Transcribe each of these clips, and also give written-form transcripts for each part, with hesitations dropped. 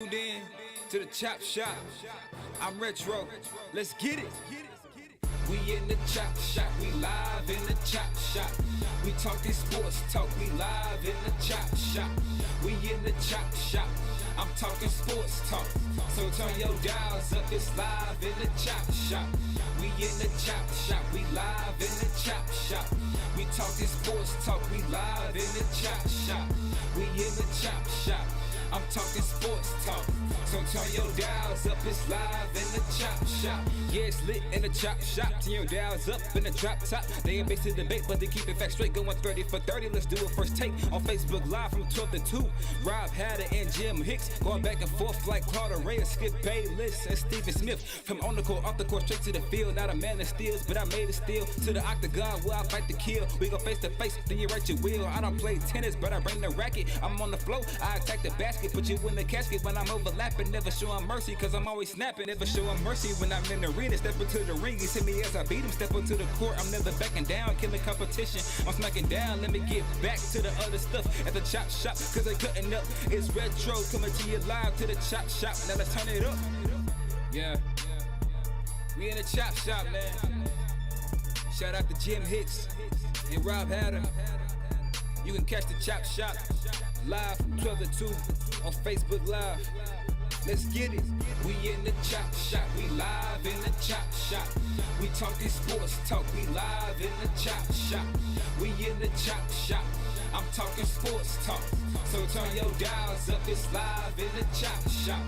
In to the chop shop. I'm retro. Let's get it. We in the chop shop. We live in the chop shop. We talking sports talk. We live in the chop shop. We in the chop shop. I'm talking sports talk. So turn your dials up. It's live in the chop shop. We in the chop shop. We live in the chop shop. We talking sports talk. We live in the chop shop. We in the chop shop. I'm talking sports talk, so turn your dials up, it's live in the chop shop. Yeah, it's lit in the chop shop, turn your dials up in the drop top. They ain't based in debate, but they keep it fact straight, going 30 for 30. Let's do a first take on Facebook Live from 12 to 2. Rob Hatter and Jim Hicks going back and forth like Carter Ray, Skip Bayless and Stephen Smith. From on the court, off the court, straight to the field. Not a man that steals, but I made it steal to the octagon where I fight to kill. We go face to face, then you write your wheel. I don't play tennis, but I bring the racket. I'm on the floor, I attack the basket. Put you in the casket when I'm overlapping. Never show him mercy, cause I'm always snapping. Never show him mercy when I'm in the arena. Step into the ring, he see me as I beat him. Step into the court, I'm never backing down. Killing competition, I'm smacking down. Let me get back to the other stuff at the chop shop, cause they cutting up. It's retro, coming to you live to the chop shop. Now let's turn it up. Yeah, we in the chop shop, man. Shout out to Jim Hicks and Rob Hatter. You can catch the chop shop live from 12 to 2 on Facebook Live. Let's get it. We in the chop shop. We live in the chop shop. We talking sports talk. We live in the chop shop. We in the chop shop. I'm talking sports talk. So turn your dials up. It's live in the chop shop.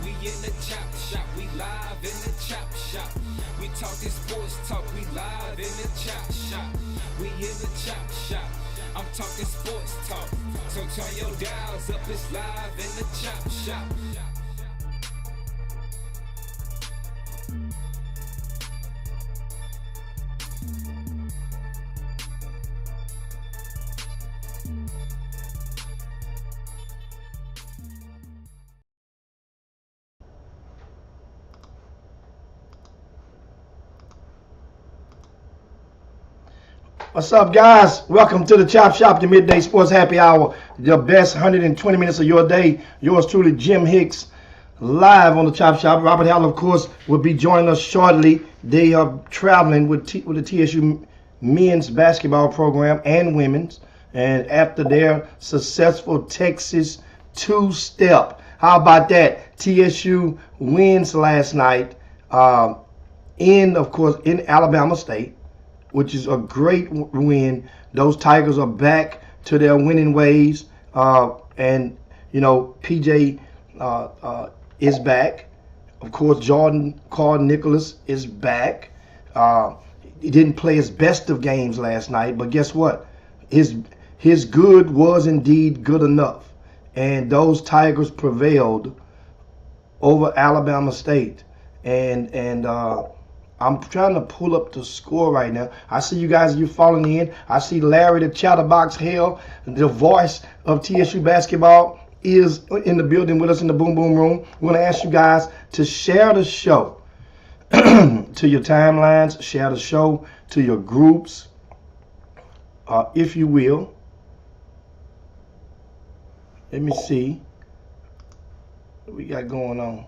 We in the chop shop. We live in the chop shop. We talking sports talk. We live in the chop shop. We in the chop shop. I'm talking sports talk, so turn your dials up, it's live in the chop shop. What's up, guys? Welcome to the Chop Shop, the Midday Sports Happy Hour. The best 120 minutes of your day. Yours truly, Jim Hicks, live on the Chop Shop. Robert Hall, of course, will be joining us shortly. They are traveling with the TSU men's basketball program and women's. And after their successful Texas two-step, how about that? TSU wins last night of course, in Alabama State, which is a great win. Those Tigers are back to their winning ways. And, you know, PJ is back. Of course, Jordan Carr-Nicholas is back. He didn't play his best of games last night, but guess what? His good was indeed good enough. And those Tigers prevailed over Alabama State. And I'm trying to pull up the score right now. I see you guys, you're falling in. I see Larry the Chatterbox Hell, the voice of TSU basketball, is in the building with us in the Boom Boom Room. We're going to ask you guys to share the show to your timelines, share the show to your groups, if you will. Let me see what we got going on.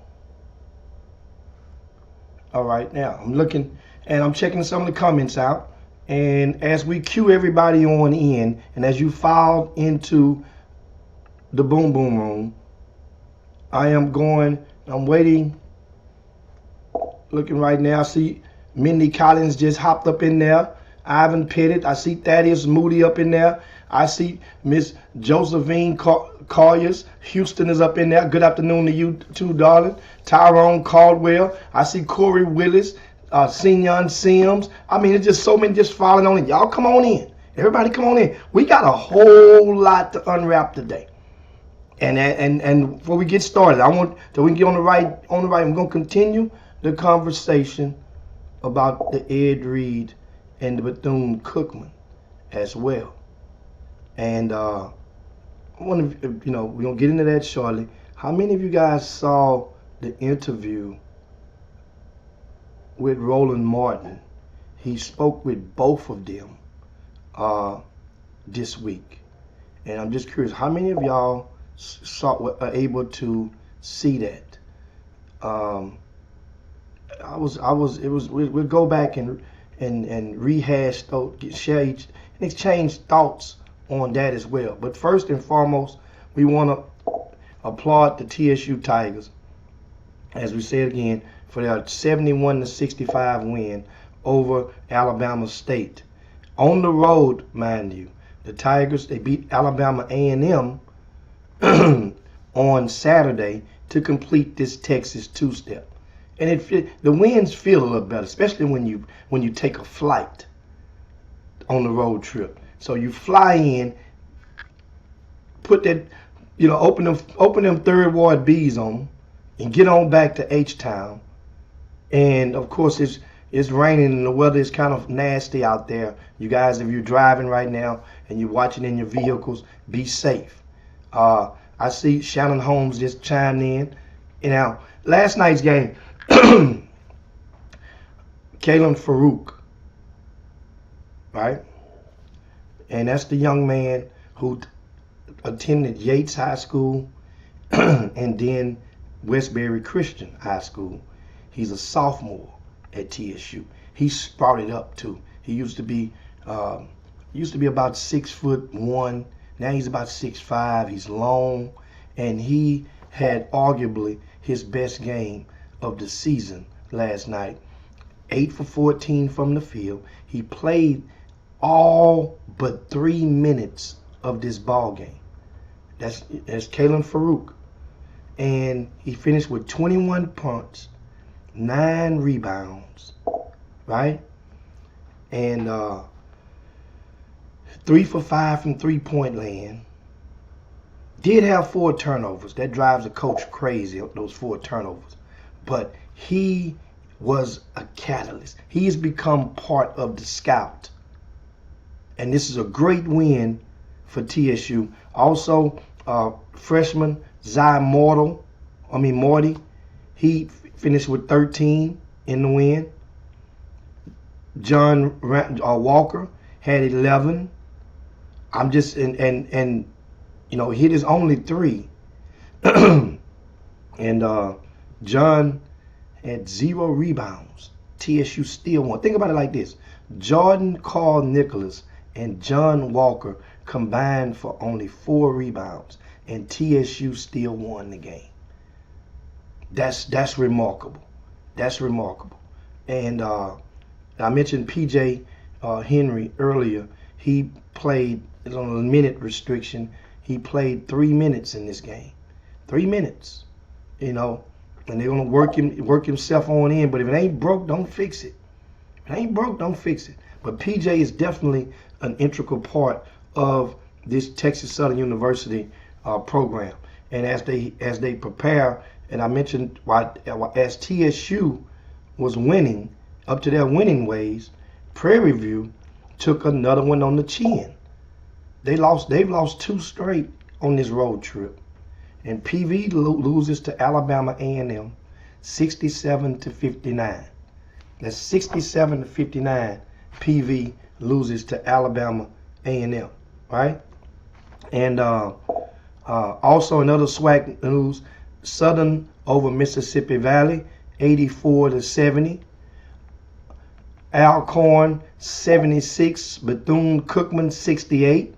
All right, now I'm looking and I'm checking some of the comments out. And as we cue everybody on in, and as you file into the Boom Boom Room, I'm waiting, looking right now. I see Mindy Collins just hopped up in there. Ivan Pettit. I see Thaddeus Moody up in there. I see Miss Josephine Colliers. Houston is up in there. Good afternoon to you too, darling. Tyrone Caldwell. I see Corey Willis, Senyon Sims. I mean, it's just so many just falling on it. Y'all come on in. Everybody come on in. We got a whole lot to unwrap today. And before we get started, I want that we can get on the right. I'm going to continue the conversation about the Ed Reed and the Bethune-Cookman as well. And I want to, we're going to get into that shortly. How many of you guys saw the interview with Roland Martin? He spoke with both of them this week. And I'm just curious, how many of y'all are able to see that. We'll go back and rehash, exchange thoughts on that as well. But first and foremost, we want to applaud the TSU Tigers, as we said again, for their 71-65 win over Alabama State. On the road, mind you, the Tigers, they beat Alabama A&M on Saturday to complete this Texas two-step. And the wins feel a little better, especially when you take a flight on the road trip. So you fly in, put that, open them Third Ward B's on them, and get on back to H-Town. And of course, it's raining and the weather is kind of nasty out there. You guys, if you're driving right now and you're watching in your vehicles, be safe. I see Shannon Holmes just chimed in. Now, last night's game, Kalen Farouk, right? And that's the young man who attended Yates High School and then Westbury Christian High School. He's a sophomore at TSU. He sprouted up too. He used to be about 6'1". Now he's about 6'5". He's long, and he had arguably his best game of the season last night. 8 for 14 from the field. He played all but 3 minutes of this ball game. That's Kalen Farouk. And he finished with 21 points, 9 rebounds, right? And 3 for 5 from three-point land. Did have 4 turnovers. That drives a coach crazy, those 4 turnovers. But he was a catalyst. He has become part of the scout. And this is a great win for TSU. Also, freshman Zai Morty, he finished with 13 in the win. John Walker had 11. I'm just and hit his only 3. And John had 0 rebounds. TSU still won. Think about it like this: Jordan Carl Nicholas and John Walker combined for only 4 rebounds, and TSU still won the game. That's remarkable. That's remarkable. And I mentioned PJ Henry earlier. He played on a minute restriction. He played 3 minutes in this game. 3 minutes, and they're gonna work himself on in. But if it ain't broke, don't fix it. If it ain't broke, don't fix it. But PJ is definitely an integral part of this Texas Southern University program. And as they prepare, and I mentioned as TSU was winning up to their winning ways, Prairie View took another one on the chin. They've lost 2 straight on this road trip. And PV loses to Alabama A&M 67-59. That's 67-59. PV loses to Alabama A&M, right? And also another SWAC news: Southern over Mississippi Valley 84-70. Alcorn 76, Bethune-Cookman 68.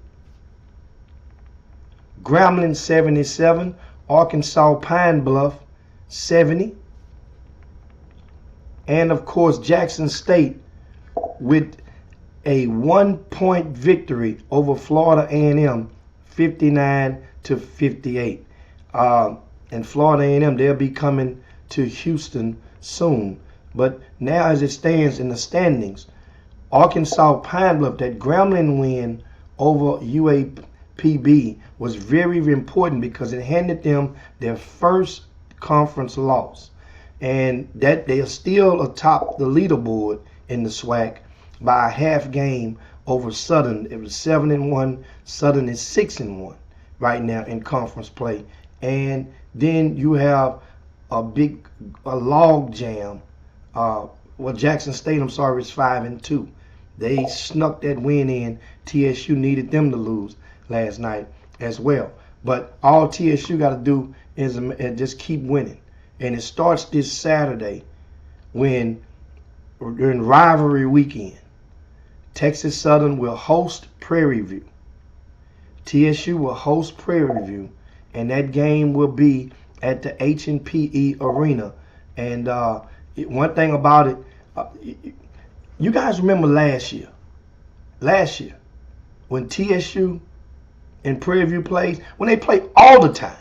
Grambling 77, Arkansas Pine Bluff 70. And of course Jackson State with a 1-point victory over Florida A&M 59-58. And Florida A&M, they'll be coming to Houston soon. But now as it stands in the standings, Arkansas Pine Bluff, that Grambling win over UAPB was very, very important because it handed them their first conference loss. And that they are still atop the leaderboard in the SWAC by a half game over Southern. It was 7-1. Southern is 6-1 right now in conference play. And then you have a log jam. Jackson State, is 5-2. They snuck that win in. TSU needed them to lose last night as well. But all TSU got to do and just keep winning. And it starts this Saturday when during rivalry weekend. Texas Southern will host Prairie View. TSU will host Prairie View, and that game will be at the H&PE Arena. And one thing about it, you guys remember last year when TSU and Prairie View played, when they play all the time.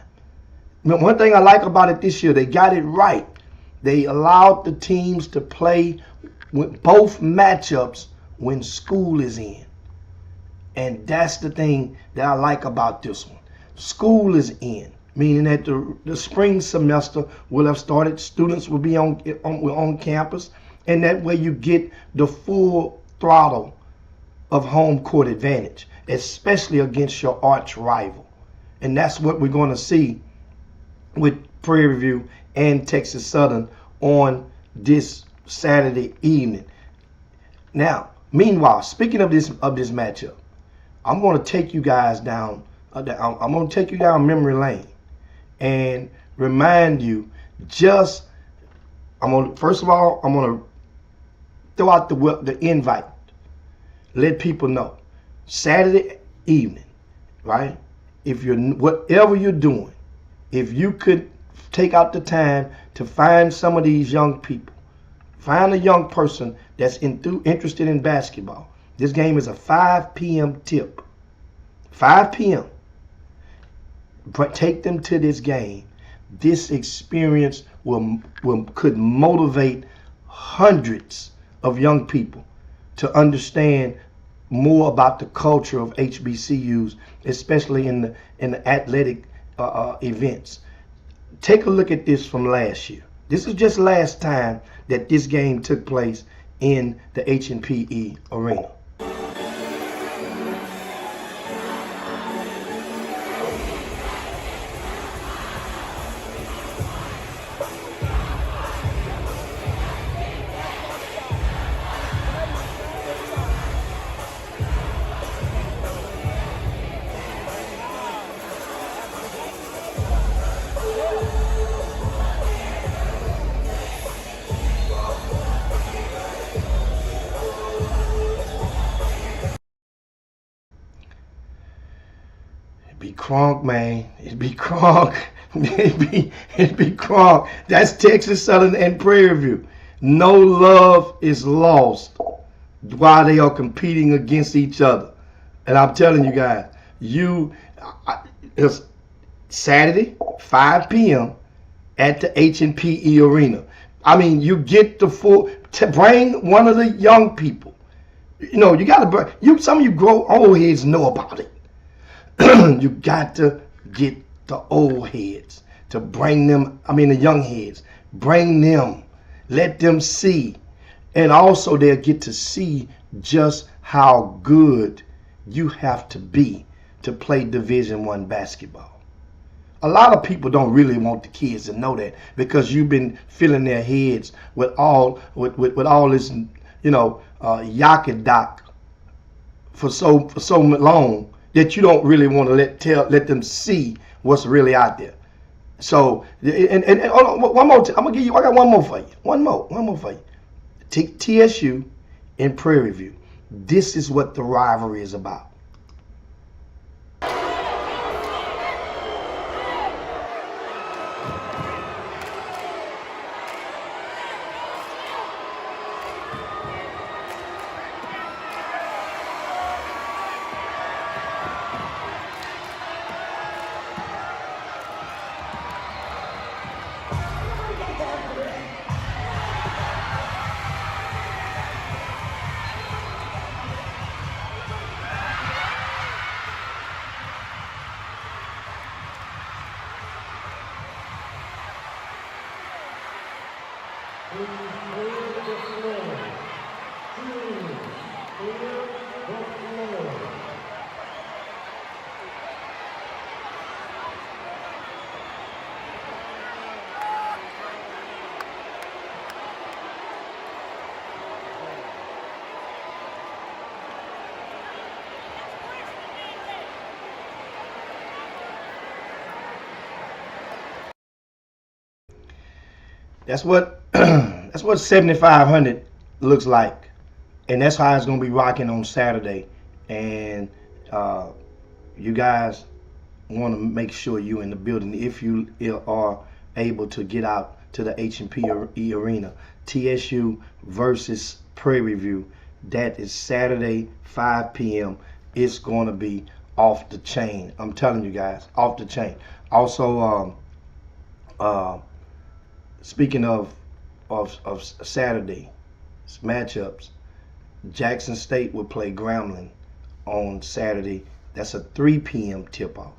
One thing I like about it this year, they got it right. They allowed the teams to play with both matchups when school is in. And that's the thing that I like about this one. School is in, meaning that the spring semester will have started. Students will be on campus, and that way you get the full throttle of home court advantage, especially against your arch rival. And that's what we're going to see with Prairie View and Texas Southern on this Saturday evening. Now, meanwhile, speaking of this matchup, I'm going to take you guys down. I'm going to take you down memory lane and remind you. First of all, I'm going to throw out the invite. Let people know Saturday evening, right? If you're whatever you're doing, if you could take out the time to find some of these young people, find a young person that's interested in basketball. This game is a 5 p.m. tip. 5 p.m. But take them to this game. This experience could motivate hundreds of young people to understand more about the culture of HBCUs, especially in the athletic events. Take a look at this from last year. This is just last time that this game took place in the H&PE Arena. Be Kronk, man. It'd be Kronk. It'd be Kronk. That's Texas Southern and Prairie View. No love is lost while they are competing against each other. And I'm telling you guys, it's Saturday, 5 p.m. at the H&PE Arena. I mean, you get the full, to bring one of the young people. You know, you got to bring, some of you old heads know about it. You got to get the old heads to bring them, the young heads, bring them, let them see. And also they'll get to see just how good you have to be to play Division I basketball. A lot of people don't really want the kids to know that because you've been filling their heads with all this, yakadok for so long that you don't really want to let them see what's really out there. So, and one more. I got one more for you. One more for you. TSU and Prairie View. This is what the rivalry is about. That's what that's what 7,500 looks like, and that's how it's gonna be rocking on Saturday. And you guys want to make sure you in the building if you are able to get out to the H&P Arena. TSU versus Prairie View. That is Saturday, 5 p.m. It's going to be off the chain. I'm telling you guys, off the chain. Also, speaking of Saturday matchups, Jackson State will play Grambling on Saturday. That's a 3 p.m. tip-off.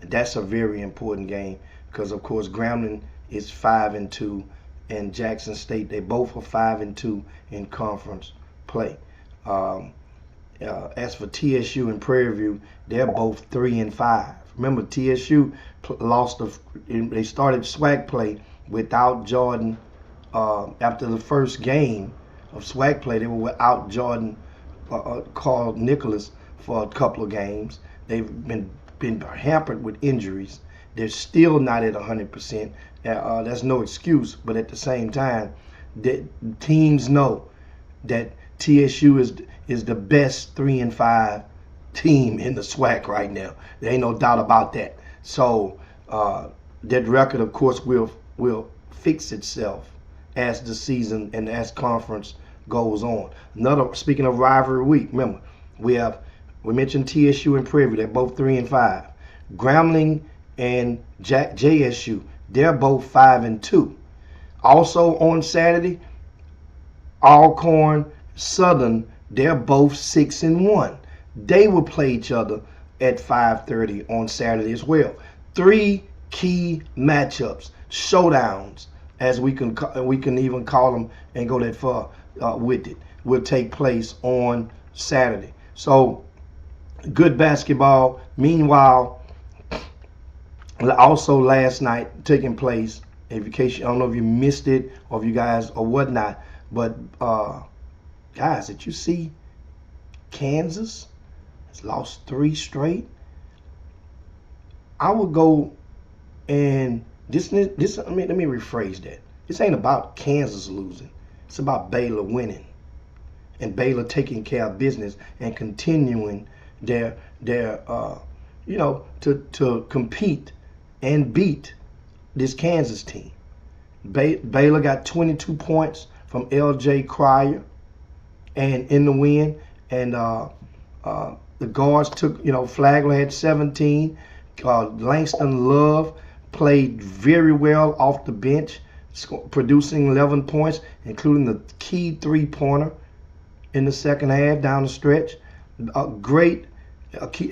And that's a very important game because, of course, Grambling is 5-2, and Jackson State, they both are 5-2 in conference play. As for TSU and Prairie View, they're both 3-5. Remember, TSU lost. They started SWAC play without Jordan. After the first game of SWAC play, they were without Jordan Carl Nicholas for a couple of games. They've been hampered with injuries. They're still not at 100%. That's no excuse, but at the same time, teams know that TSU is the best 3-5 team in the SWAC right now. There ain't no doubt about that. So that record, of course, will fix itself as the season and as conference goes on. Speaking of rivalry week, remember we mentioned TSU and Prairie View. They're both 3-5. Grambling and JSU, they're both 5-2. Also on Saturday, Alcorn, Southern, they're both 6-1. They will play each other at 5:30 on Saturday as well. 3 key matchups, showdowns, as we can even call them and go that far with it, will take place on Saturday. So good basketball. Meanwhile, also last night taking place, in case I don't know if you missed it or if you guys or whatnot, but guys, did you see Kansas has lost 3 straight? I would go and let me rephrase that. This ain't about Kansas losing. It's about Baylor winning, and Baylor taking care of business and continuing their to compete and beat this Kansas team. Baylor got 22 points from L.J. Cryer and in the win, and the guards took, Flagler had 17. Langston Love played very well off the bench, producing 11 points, including the key 3-pointer in the second half down the stretch.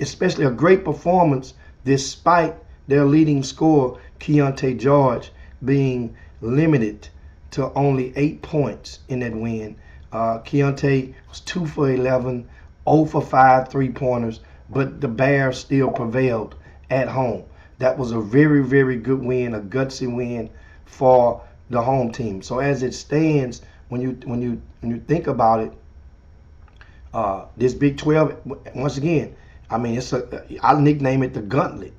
Especially a great performance despite their leading scorer, Keontae George, being limited to only 8 points in that win. Keontae was 2 for 11, 0 for 5 3-pointers, but the Bears still prevailed at home. That was a very, very good win, a gutsy win for the home team. So as it stands, when you think about it, this Big 12, once again, I mean, I'll nickname it the gauntlet.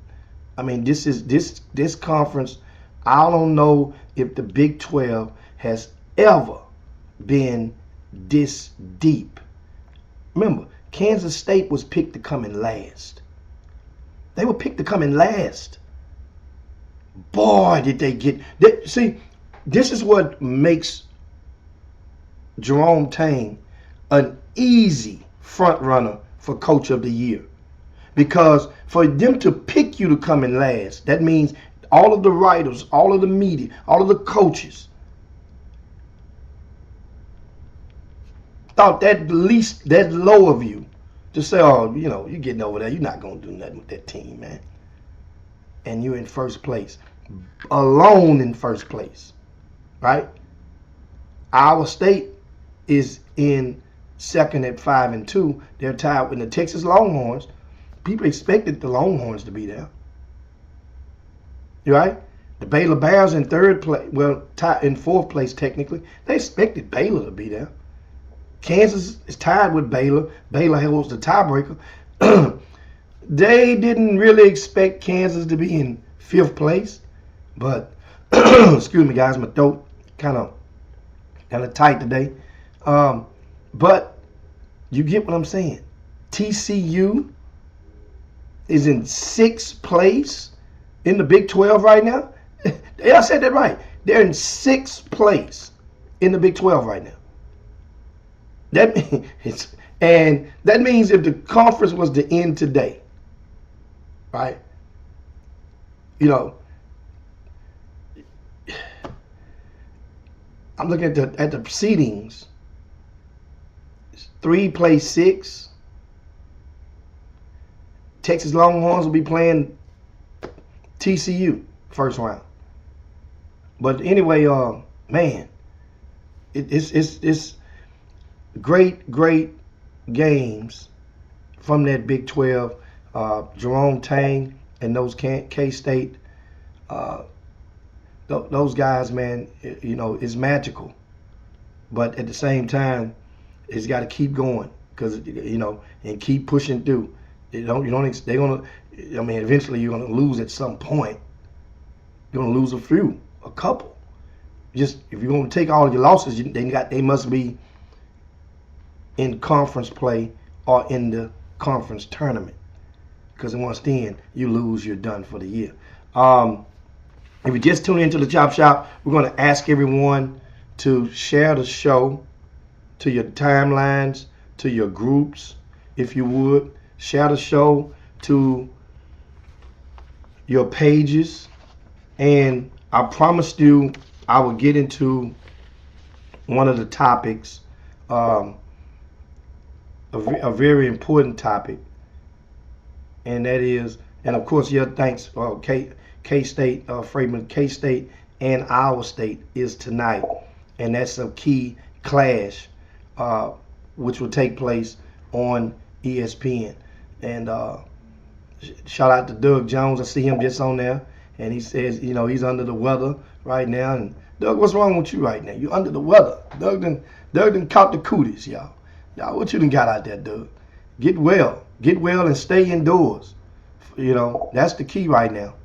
I mean, this conference, I don't know if the Big 12 has ever been this deep. Remember, Kansas State was picked to come in last. They were picked to come in last. Boy, did they get... See, this is what makes Jerome Tang an easy front runner for Coach of the Year. Because for them to pick you to come in last, that means all of the writers, all of the media, all of the coaches thought that low of you to say, oh, you're getting over there. You're not going to do nothing with that team, man. And you're in first place. Alone in first place. Right? Iowa State is in second at 5-2. They're tied with the Texas Longhorns. People expected the Longhorns to be there. Right? The Baylor Bears in third place, tied in fourth place technically. They expected Baylor to be there. Kansas is tied with Baylor. Baylor holds the tiebreaker. They didn't really expect Kansas to be in fifth place, but excuse me, guys, my throat kind of tight today. But you get what I'm saying. TCU is in 6th place in the Big 12 right now. Yeah, I said that right. They're in 6th place in the Big 12 right now. That means if the conference was to end today, right? You know, I'm looking at the proceedings. 3 plays 6. Texas Longhorns will be playing TCU first round. But anyway, man, it's great games from that Big 12. Jerome Tang and those K-State, those guys, man, you know, it's magical. But at the same time, it's got to keep going, because, you know, and keep pushing through. They're gonna. I mean, eventually you're gonna lose at some point. You're gonna lose a couple. Just if you're gonna take all of your losses, they must be in conference play or in the conference tournament. Because once then you lose, you're done for the year. If you just tune into the Chop Shop, we're gonna ask everyone to share the show to your timelines, to your groups, if you would. Share the show to your pages. And I promised you I would get into one of the topics, a very important topic. And that is, and of course, yeah, thanks, K-State, Freeman, K-State and Iowa State is tonight. And that's a key clash, which will take place on ESPN. And shout out to Doug Jones. I see him just on there. And he says, you know, he's under the weather right now. And Doug, what's wrong with you right now? You under the weather. Doug done caught the cooties, y'all. Y'all, what you done got out there, Doug? Get well and stay indoors. You know, that's the key right now.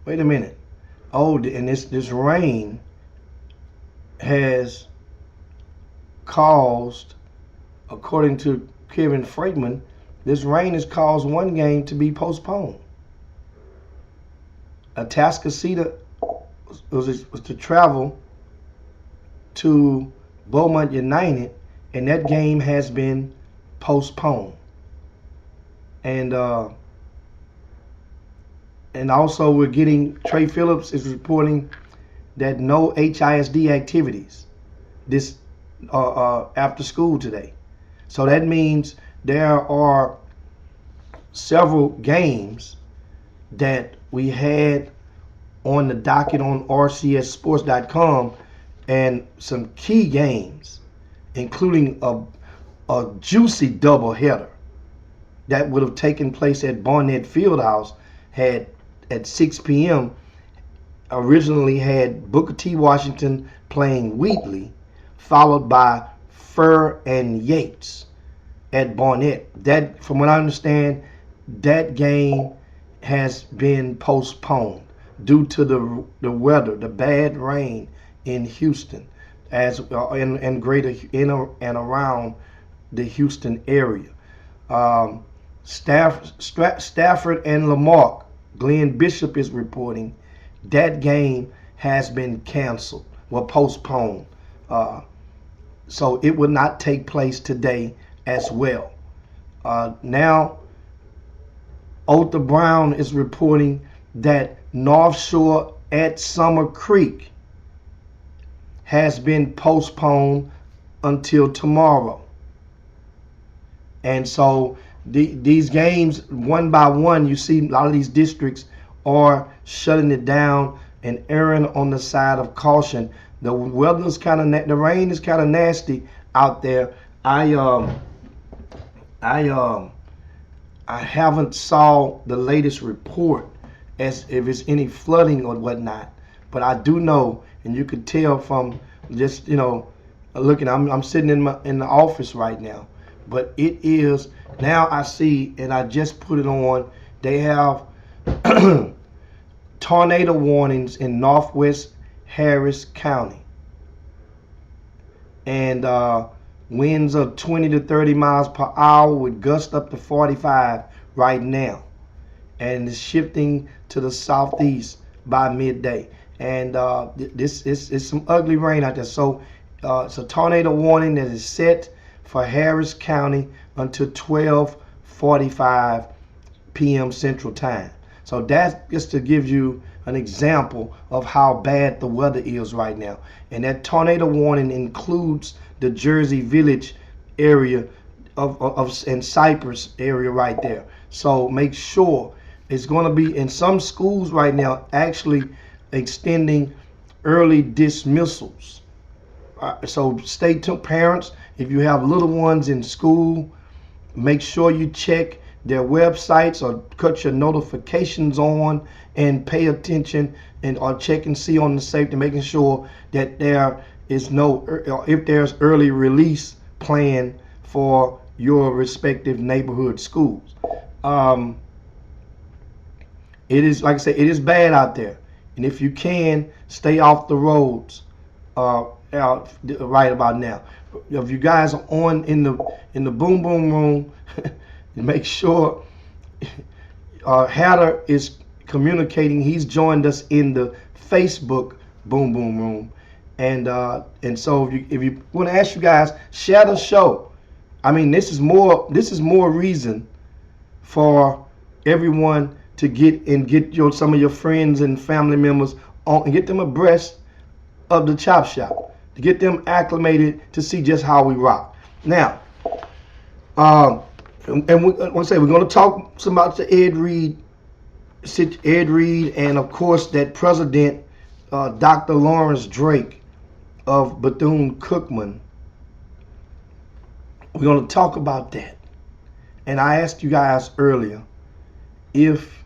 Wait a minute. Oh, and this rain has caused, according to Kevin Freeman, this rain has caused one game to be postponed. Atascocita was to travel to Beaumont United, and that game has been postponed. And also we're getting, Trey Phillips is reporting that no HISD activities this after school today. So that means there are several games that we had on the docket on rcssports.com, and some key games, including a juicy doubleheader that would have taken place at Barnett Fieldhouse had at 6 p.m. originally had Booker T. Washington playing Wheatley, followed by Furr and Yates at Barnett. That, from what I understand, that game has been postponed due to the weather, the bad rain in Houston, as in greater in and around the Houston area. Stafford and Lamarck, Glenn Bishop is reporting that game has been canceled, postponed. So it will not take place today as well. Now, Otha Brown is reporting that North Shore at Summer Creek has been postponed until tomorrow. And so these games, one by one, you see a lot of these districts are shutting it down and erring on the side of caution. The weather's the rain is kind of nasty out there. I haven't saw the latest report as if it's any flooding or whatnot, but I do know, and you could tell from just, you know, looking. I'm sitting in the office right now, but it is now. I see, and I just put it on. They have tornado warnings in northwest Harris County. And winds of 20 to 30 miles per hour with gusts up to 45 right now. And it's shifting to the southeast by midday. And this is some ugly rain out there. So it's a tornado warning that is set for Harris County until 12:45 p.m. Central Time. So that's just to give you an example of how bad the weather is right now. And that tornado warning includes the Jersey Village area and Cypress area right there. So make sure. It's going to be in some schools right now actually extending early dismissals. So stay tuned, parents. If you have little ones in school, make sure you check their websites or cut your notifications on and pay attention or check and see on the safety, making sure that there is if there's early release plan for your respective neighborhood schools. It is, like I said, it is bad out there. And if you can, stay off the roads right about now. If you guys are on in the boom boom room, make sure Hatter is communicating. He's joined us in the Facebook boom boom room. And so if you want to ask you guys, share the show. I mean, this is more reason for everyone to get some of your friends and family members on and get them abreast of the Chop Shop, to get them acclimated to see just how we rock. Now, we're going to talk some about the Ed Reed, and of course that President Dr. Lawrence Drake of Bethune-Cookman. We're going to talk about that. And I asked you guys earlier if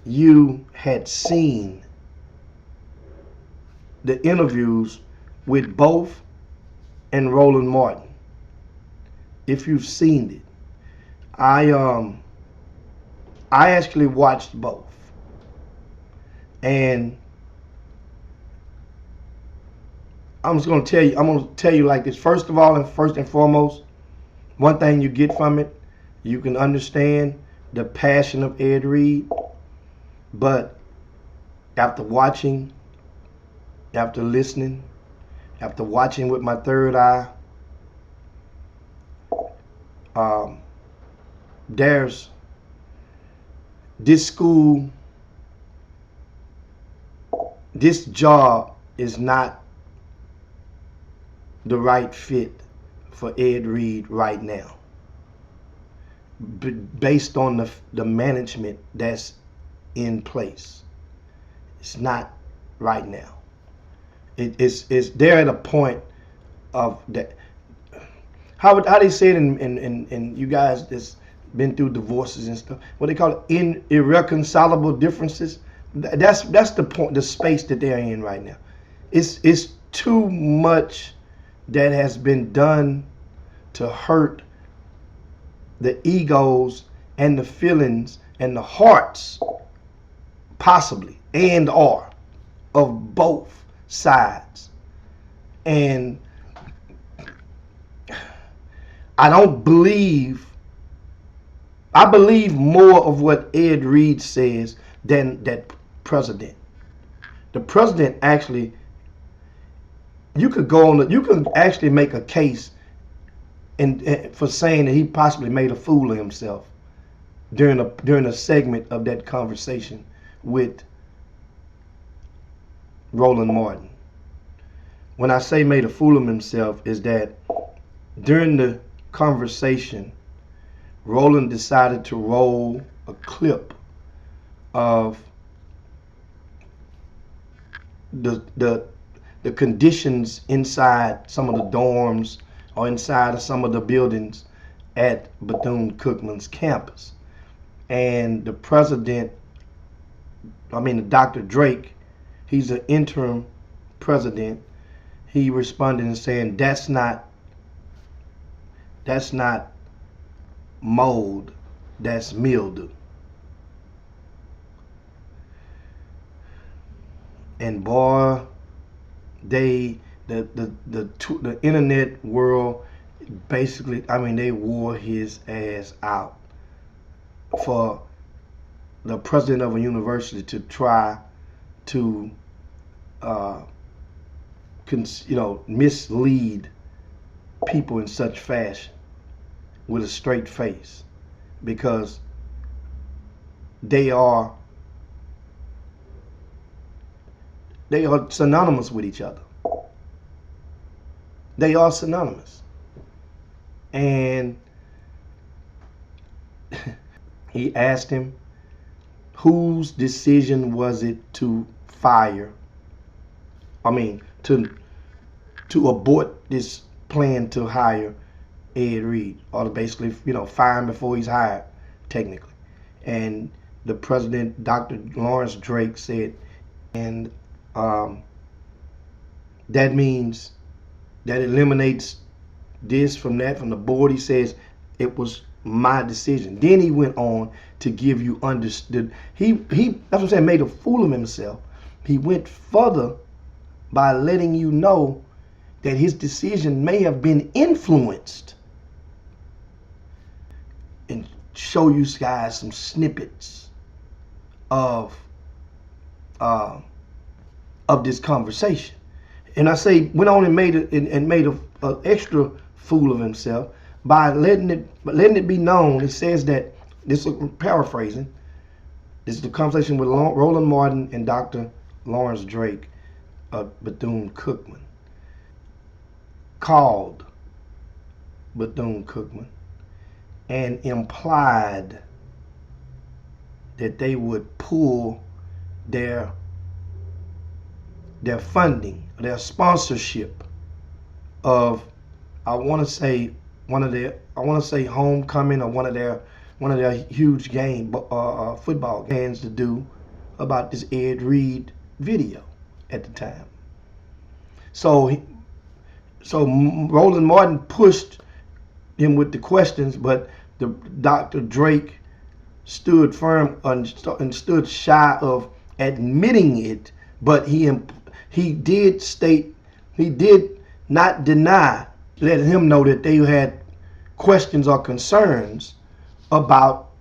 you had seen the interviews with both and Roland Martin. If you've seen it, I actually watched both, and I'm going to tell you like this. First of all, and first and foremost, one thing you get from it, you can understand the passion of Ed Reed. But after watching, after listening, after watching with my third eye, there's this school, this job is not the right fit for Ed Reed right now, based on the management that's in place. It's not right now. It's they're at a point of that. How they say it in you guys that's been through divorces and stuff, what they call it, irreconcilable differences. That's the point, the space that they're in right now. It's too much that has been done to hurt the egos and the feelings and the hearts, possibly, and are, of both sides. And I believe more of what Ed Reed says than that president. The president actually, you could actually make a case for saying that he possibly made a fool of himself during a segment of that conversation with Roland Martin. When I say made a fool of himself, is that during the conversation, Roland decided to roll a clip of the conditions inside some of the dorms or inside of some of the buildings at Bethune-Cookman's campus. And the president, Dr. Drake, he's an interim president, he responded and saying, that's not mold, that's mildew. And boy, the internet world basically, I mean, they wore his ass out for the president of a university to try to mislead people in such fashion with a straight face, because they are synonymous with each other. They are synonymous. And he asked him, whose decision was it to abort this plan to hire Ed Reed, or to basically, fire him before he's hired, technically. And the president, Dr. Lawrence Drake, said, and that means that eliminates this from that, from the board. He says it was my decision. Then he went on to give you understood. He that's what I'm saying, made a fool of himself. He went further by letting you know that his decision may have been influenced, and show you guys some snippets of this conversation. And I say went on and made a extra fool of himself by letting it be known. He says that, this is paraphrasing, this is the conversation with Roland Martin and Dr. Lawrence Drake of Bethune-Cookman. Called Bethune-Cookman and implied that they would pull their funding, their sponsorship of, I want to say homecoming, or one of their huge football games to do about this Ed Reed video at the time. So Roland Martin pushed him with the questions, but the Dr. Drake stood firm and stood shy of admitting it. But he did not deny, letting him know that they had questions or concerns about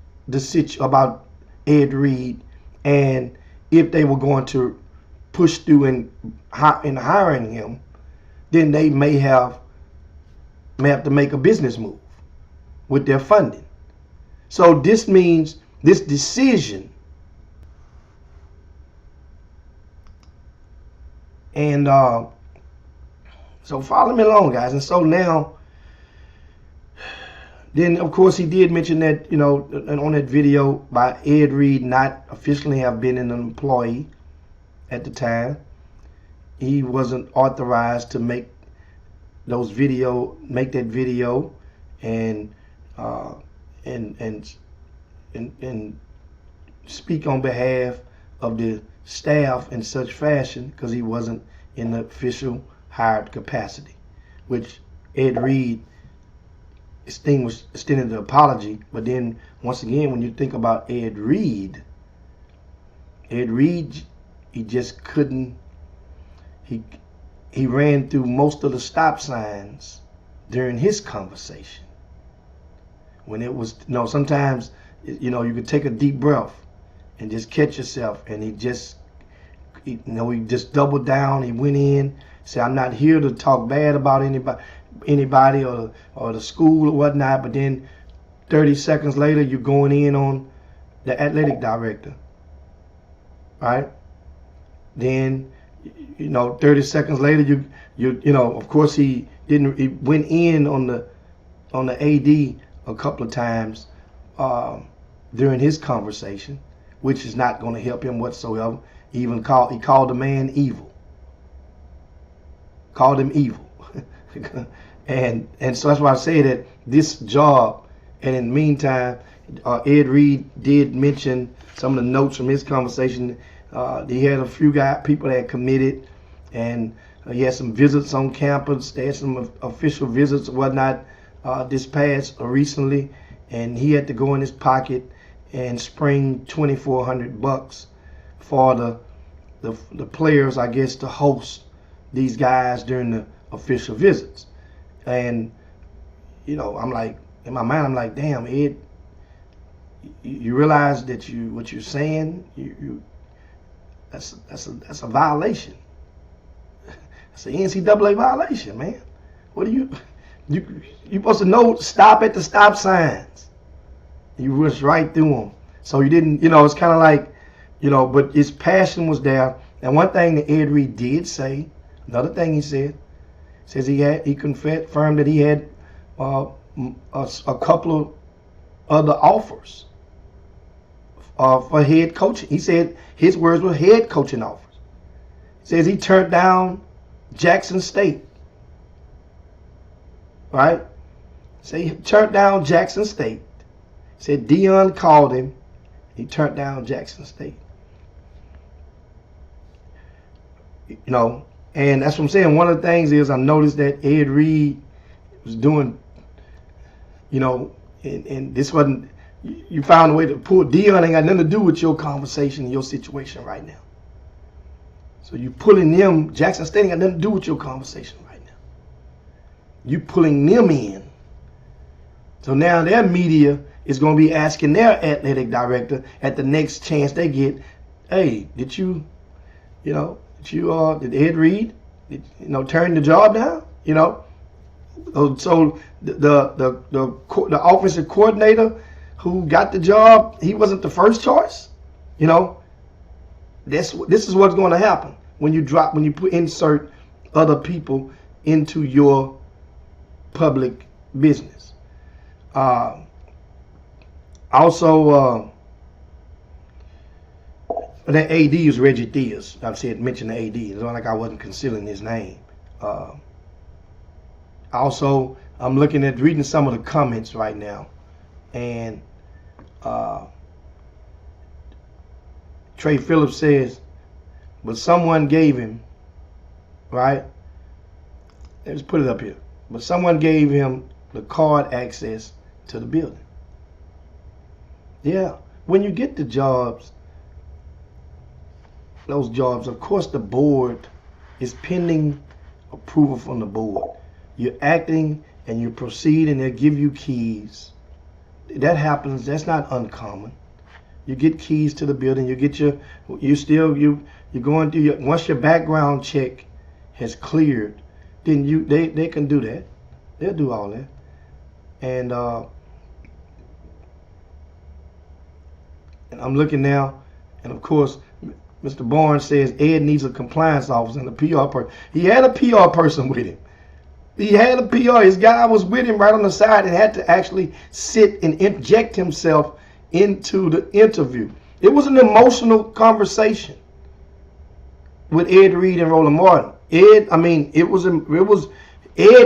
about Ed Reed, and if they were going to push through in hiring him, then they may have to make a business move with their funding. So this means this decision, and so follow me along, guys. And so now, then of course he did mention that, on that video, by Ed Reed not officially have been an employee at the time. He wasn't authorized to make that video and speak on behalf of the staff in such fashion, because he wasn't in the official hired capacity, which Ed Reed extended the apology. But then once again, when you think about Ed Reed, he just couldn't. He ran through most of the stop signs during his conversation. When it was, sometimes, you could take a deep breath and just catch yourself. And he just doubled down. He went in, said, I'm not here to talk bad about anybody or the school or whatnot. But then 30 seconds later, you're going in on the athletic director, right? Then, 30 seconds later, of course he went in on the AD a couple of times during his conversation, which is not going to help him whatsoever. He called the man evil. Called him evil. and so that's why I say that this job, and in the meantime, Ed Reed did mention some of the notes from his conversation. He had a few people that had committed, and he had some visits on campus. They had some official visits or whatnot this past recently, and he had to go in his pocket and spring $2,400 for the players, I guess, to host these guys during the official visits. And I'm like, in my mind, I'm like, damn, Ed, you realize that what you're saying, that's a violation. That's an NCAA violation, man. What are you supposed to know? Stop at the stop signs. You rushed right through them, so you didn't. It's kind of like, but his passion was there. And one thing that Ed Reed did say, another thing he says he confirmed that he had a couple of other offers for head coaching. He said his words were head coaching offers. He says he turned down Jackson State. Right? So he turned down Jackson State. Said Deion called him. He turned down Jackson State. And that's what I'm saying. One of the things is I noticed that Ed Reed was doing, and this wasn't, you found a way to pull. Deion ain't got nothing to do with your conversation and your situation right now. So you pulling them, Jackson State ain't got nothing to do with your conversation right now. You pulling them in. So now their media is going to be asking their athletic director at the next chance they get, hey, did Ed Reed, turn the job down? So the offensive coordinator who got the job, he wasn't the first choice. This is what's going to happen when you insert other people into your public business. Also, that AD is Reggie Theus. I've mentioned the AD. It's not like I wasn't concealing his name. Also, I'm reading some of the comments right now, and Trey Phillips says, but someone gave him, right? Let's put it up here. But someone gave him the card access to the building. Yeah, when you get the jobs, those jobs, of course the board is pending approval from the board. You're acting and you proceed and they'll give you keys. That happens, that's not uncommon. You get keys to the building, you get you're going through once your background check has cleared, then they can do that. They'll do all that. And I'm looking now, and of course, Mr. Barnes says Ed needs a compliance officer and a PR person. He had a PR person with him. He had a PR. His guy was with him right on the side and had to actually sit and inject himself into the interview. It was an emotional conversation with Ed Reed and Roland Martin. Ed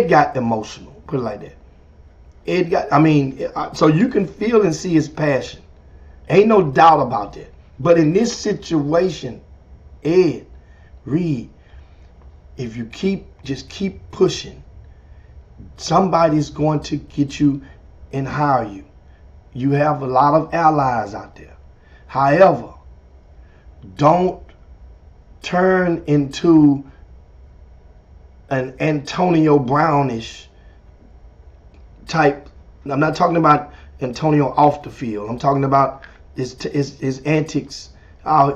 got emotional. Put it like that. So you can feel and see his passion. Ain't no doubt about that. But in this situation, Ed Reed, if you keep pushing, somebody's going to get you and hire you. You have a lot of allies out there. However, don't turn into an Antonio Brownish type. I'm not talking about Antonio off the field. I'm talking about his antics,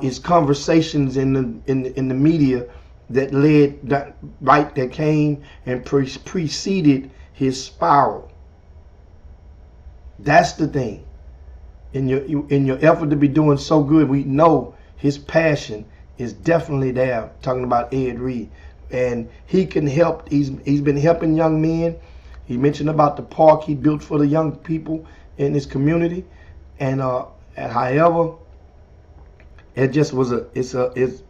his conversations in the media that came and preceded his spiral. That's the thing. In your effort to be doing so good, we know his passion is definitely there. Talking about Ed Reed, and he can help. He's been helping young men. He mentioned about the park he built for the young people in his community, and however, it just was it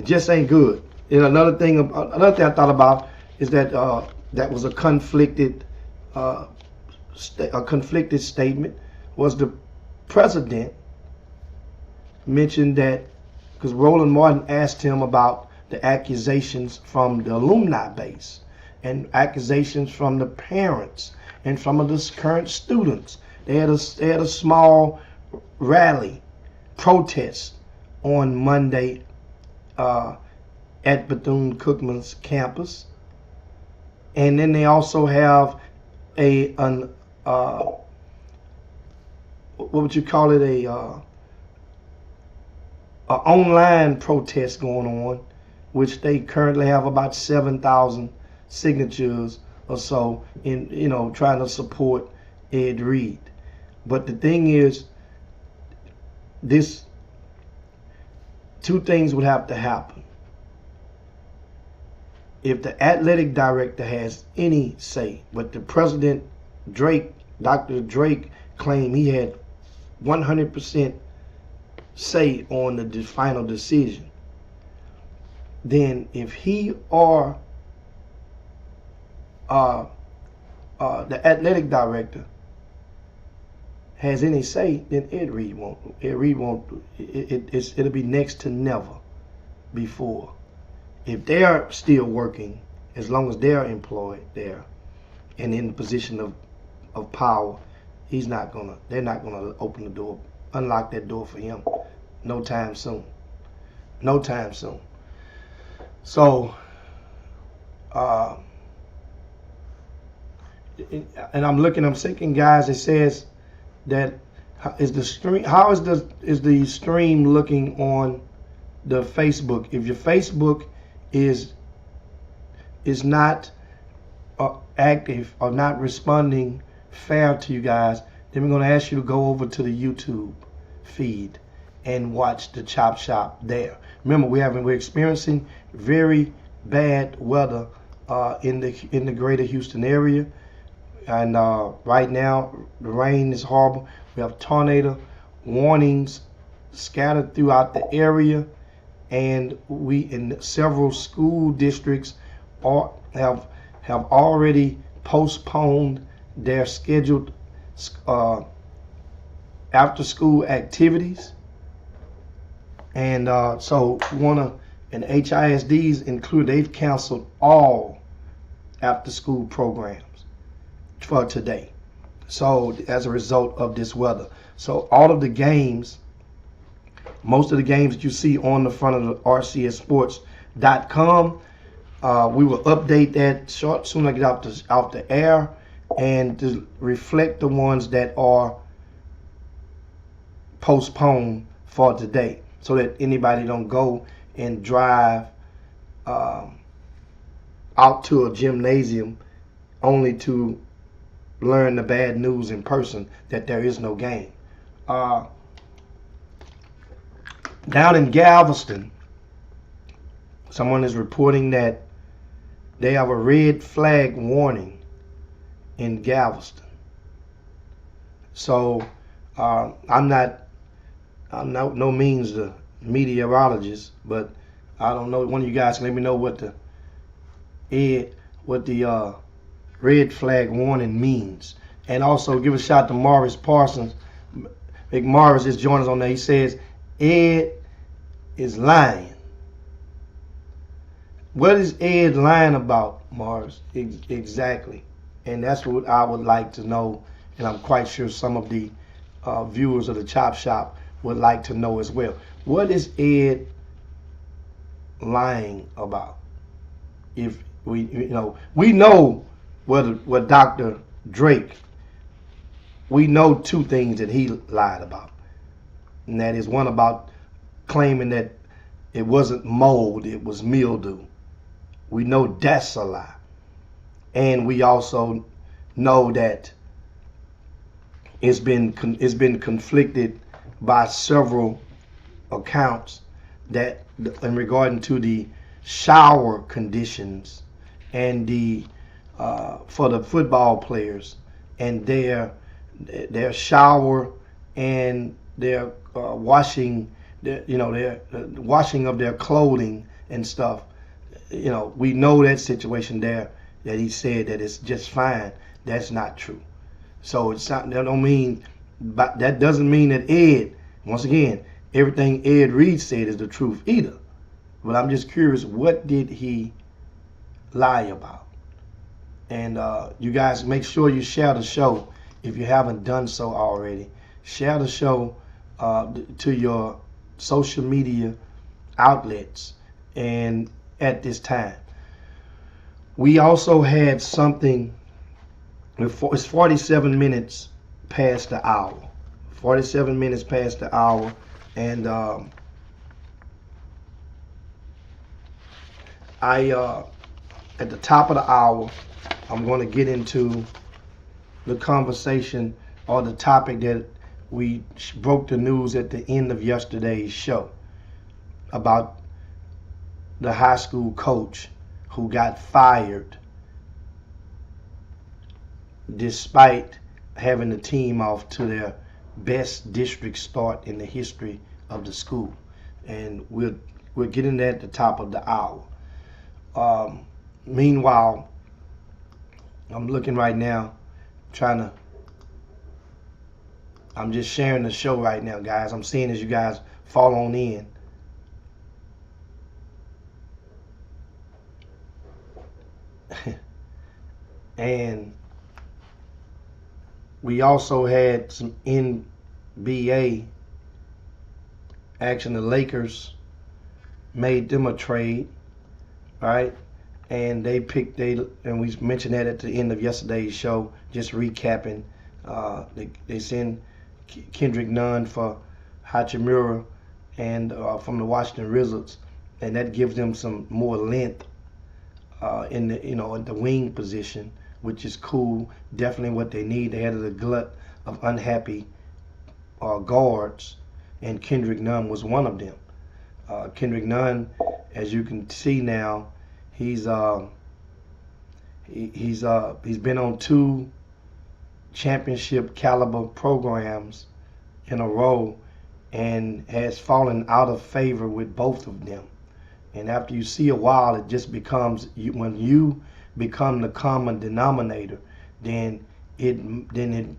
just ain't good. And another thing I thought about is that that was a conflicted statement. Was the president mentioned that because Roland Martin asked him about the accusations from the alumni base and accusations from the parents and from the current students. They had a small rally protest on Monday at Bethune-Cookman's campus. And then they also have what would you call it, a online protest going on, which they currently have about 7,000 signatures or so in, trying to support Ed Reed. But the thing is, two things would have to happen. If the athletic director has any say, but the president, Dr. Drake, claimed he had 100% say on the final decision, then if he or the athletic director has any say, then Ed Reed won't. Ed Reed won't. It'll be next to never before. If they're still working, as long as they're employed there and in position of power, they're not gonna open the door, unlock that door for him, no time soon. No time soon. So, and I'm thinking, guys, it says that how is the stream looking on the Facebook? If your Facebook is not active or not responding fair to you guys, then we're going to ask you to go over to the YouTube feed and watch the Chop Shop there. Remember, we're experiencing very bad weather in the greater Houston area, and right now the rain is horrible. We have tornado warnings scattered throughout the area, and we in several school districts have already postponed their scheduled after school activities. And so and HISDs included, they've canceled all after school programs for today. So as a result of this weather. So all of the games, most of the games that you see on the front of the rcsports.com, we will update that soon as I get out the air, and to reflect the ones that are postponed for today, so that anybody don't go and drive out to a gymnasium only to learn the bad news in person that there is no game. Down in Galveston, someone is reporting that they have a red flag warning in Galveston. So I'm no means a meteorologist, but I don't know. One of you guys can let me know what the red flag warning means. And also give a shout to Morris Parsons. Big Morris is joining us on there. He says Ed is lying. What is Ed lying about, Morris? Exactly. And that's what I would like to know, and I'm quite sure some of the viewers of the Chop Shop would like to know as well. What is Ed lying about? If we know what Dr. Drake, we know two things that he lied about. And that is one about claiming that it wasn't mold, it was mildew. We know that's a lie. And we also know that it's been conflicted by several accounts that in regarding to the shower conditions and the for the football players and their shower and their washing, their washing of their clothing and stuff. We know that situation there, that he said that it's just fine. That's not true. So that doesn't mean that Ed, once again, everything Ed Reed said is the truth either. But I'm just curious, what did he lie about? And you guys make sure you share the show if you haven't done so already. Share the show to your social media outlets and at this time. We also had something, it's 47 minutes past the hour. 47 minutes past the hour, and at the top of the hour, I'm going to get into the conversation or the topic that we broke the news at the end of yesterday's show about the high school coach who got fired despite having the team off to their best district start in the history of the school. And we're getting that at the top of the hour. Meanwhile, I'm looking right now, I'm just sharing the show right now, guys. I'm seeing as you guys fall on in. And we also had some NBA action. The Lakers made them a trade, right? And and we mentioned that at the end of yesterday's show, just recapping. They send Kendrick Nunn for Hachimura and from the Washington Wizards, and that gives them some more length in the wing position, which is cool. Definitely what they need. They had a glut of unhappy guards, and Kendrick Nunn was one of them. Kendrick Nunn, as you can see now, he's been on 2 championship caliber programs in a row and has fallen out of favor with both of them. And after you see a while, it just becomes, when you become the common denominator, then the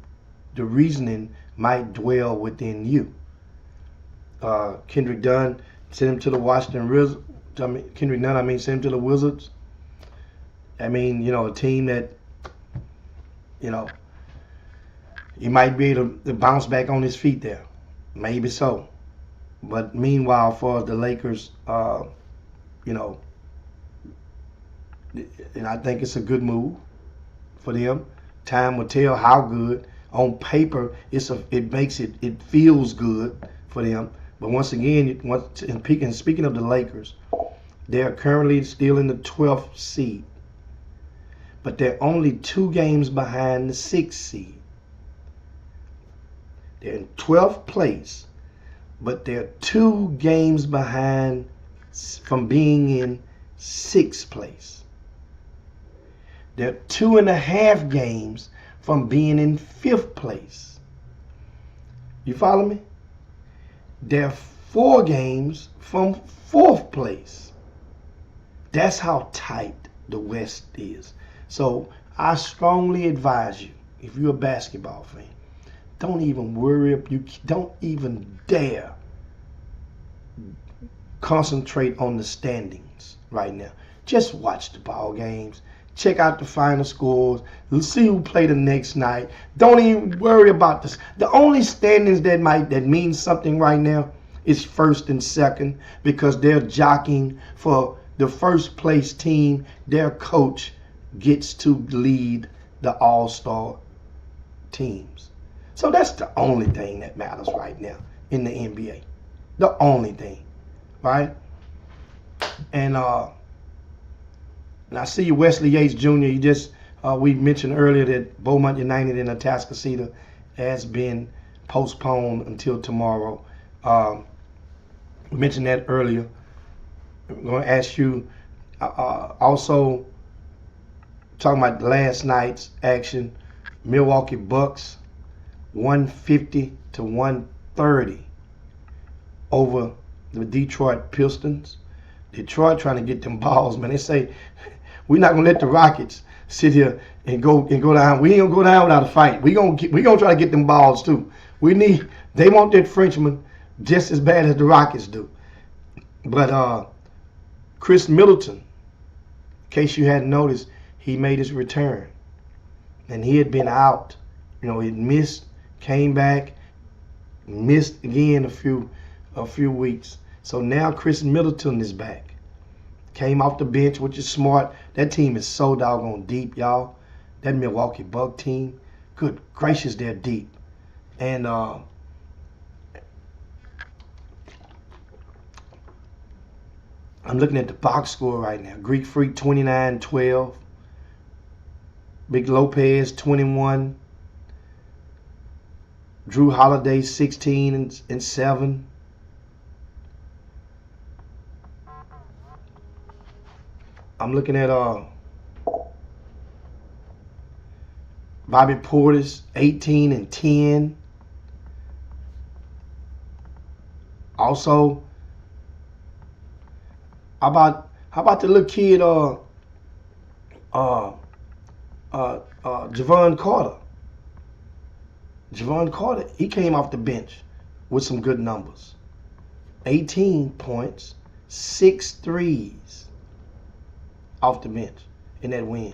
reasoning might dwell within you. Kendrick Nunn sent him to the Washington Wizards. Kendrick Nunn, sent him to the Wizards. A team that, he might be able to bounce back on his feet there. Maybe so. But meanwhile, for the Lakers, and I think it's a good move for them. Time will tell how good. On paper, it feels good for them. But once again, and speaking of the Lakers, they're currently still in the 12th seed. But they're only 2 games behind the 6th seed. They're in 12th place, but they're 2 games behind from being in 6th place. They're 2.5 games from being in 5th place. You follow me? They're 4 games from 4th place. That's how tight the West is. So I strongly advise you, if you're a basketball fan, don't even worry. You don't even dare concentrate on the standings right now. Just watch the ball games. Check out the final scores. Let's see who play the next night. Don't even worry about this. The only standings that means something right now is 1st and 2nd, because they're jockeying for the first place team. Their coach gets to lead the all-star teams. So that's the only thing that matters right now in the NBA. The only thing, right? And I see you, Wesley Yates Jr. We mentioned earlier that Beaumont United in Atascocita has been postponed until tomorrow. We mentioned that earlier. I'm going to ask you also, talking about last night's action, Milwaukee Bucks 150-130 over the Detroit Pistons. Detroit trying to get them balls, man. They say, we're not gonna let the Rockets sit here and go down. We ain't gonna go down without a fight. We gonna try to get them balls too. They want that Frenchman just as bad as the Rockets do. But Chris Middleton, in case you hadn't noticed, he made his return, and he had been out. He missed, came back, Missed again a few weeks. So now Chris Middleton is back. Came off the bench, which is smart. That team is so doggone deep, y'all. That Milwaukee Buck team, good gracious, they're deep. And I'm looking at the box score right now. Greek Freak 29-12. Big Lopez 21. Drew Holiday 16-7. I'm looking at Bobby Portis 18-10. Also, how about the little kid Javon Carter? Javon Carter, he came off the bench with some good numbers. 18 points, 6 threes off the bench in that win.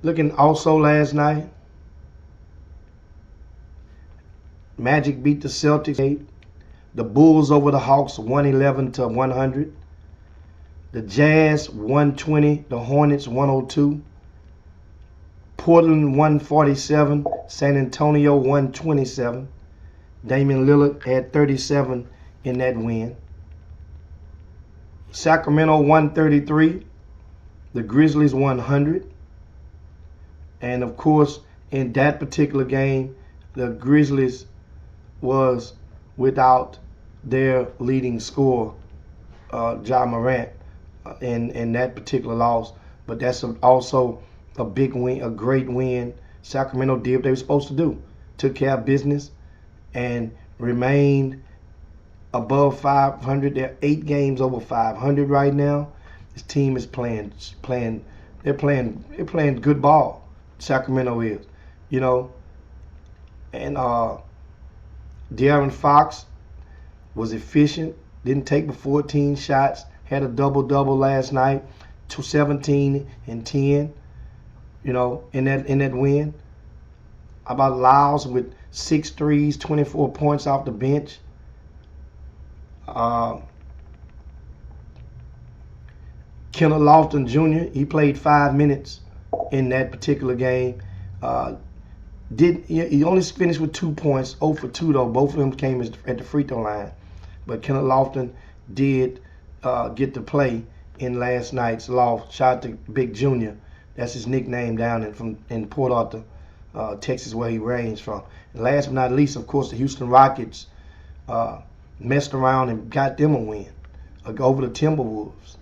Looking also last night, Magic beat the Celtics 8. The Bulls over the Hawks 111-100. The Jazz 120. The Hornets 102. Portland 147. San Antonio 127. Damian Lillard had 37 in that win. Sacramento 133. The Grizzlies 100. And of course, in that particular game, the Grizzlies was without their leading scorer, Ja Morant, in that particular loss. But that's also a big win, a great win. Sacramento did what they were supposed to do. Took care of business and remained above 500. They're 8 games over 500 right now. This team is playing good ball. Sacramento is, and De'Aaron Fox was efficient, didn't take but 14 shots, had a double-double last night, 17 and 10, in that win. How about Lyles with 6 threes, 24 points off the bench. Kenneth Lofton Jr., he played 5 minutes in that particular game. He only finished with 2 points, 0 for 2 though. Both of them came at the free throw line. But Kenneth Lofton did get to play in last night's loss. Shout out to Big Junior. That's his nickname down in Port Arthur, Texas, where he ranged from. And last but not least, of course, the Houston Rockets messed around and got them a win over the Timberwolves.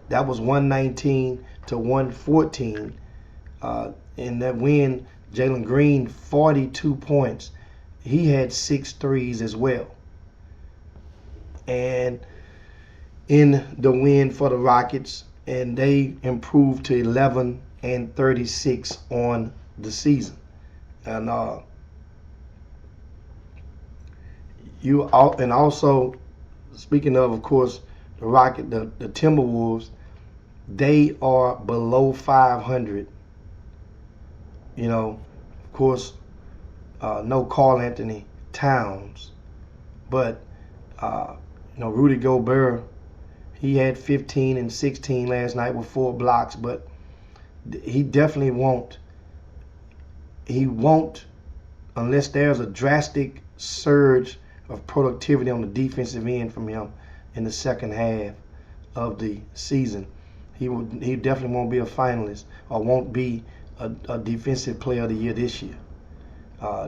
That was 119-114. In that win, Jalen Green, 42 points. He had 6 threes as well. And in the win for the Rockets, and they improved to 11-36 on the season. And also, speaking of course, the Timberwolves, they are below 500. Of course, no Karl Anthony Towns, but Rudy Gobert, he had 15 and 16 last night with 4 blocks, but he definitely won't. He won't unless there's a drastic surge of productivity on the defensive end from him in the second half of the season. He definitely won't be a finalist or won't be a defensive player of the year this year.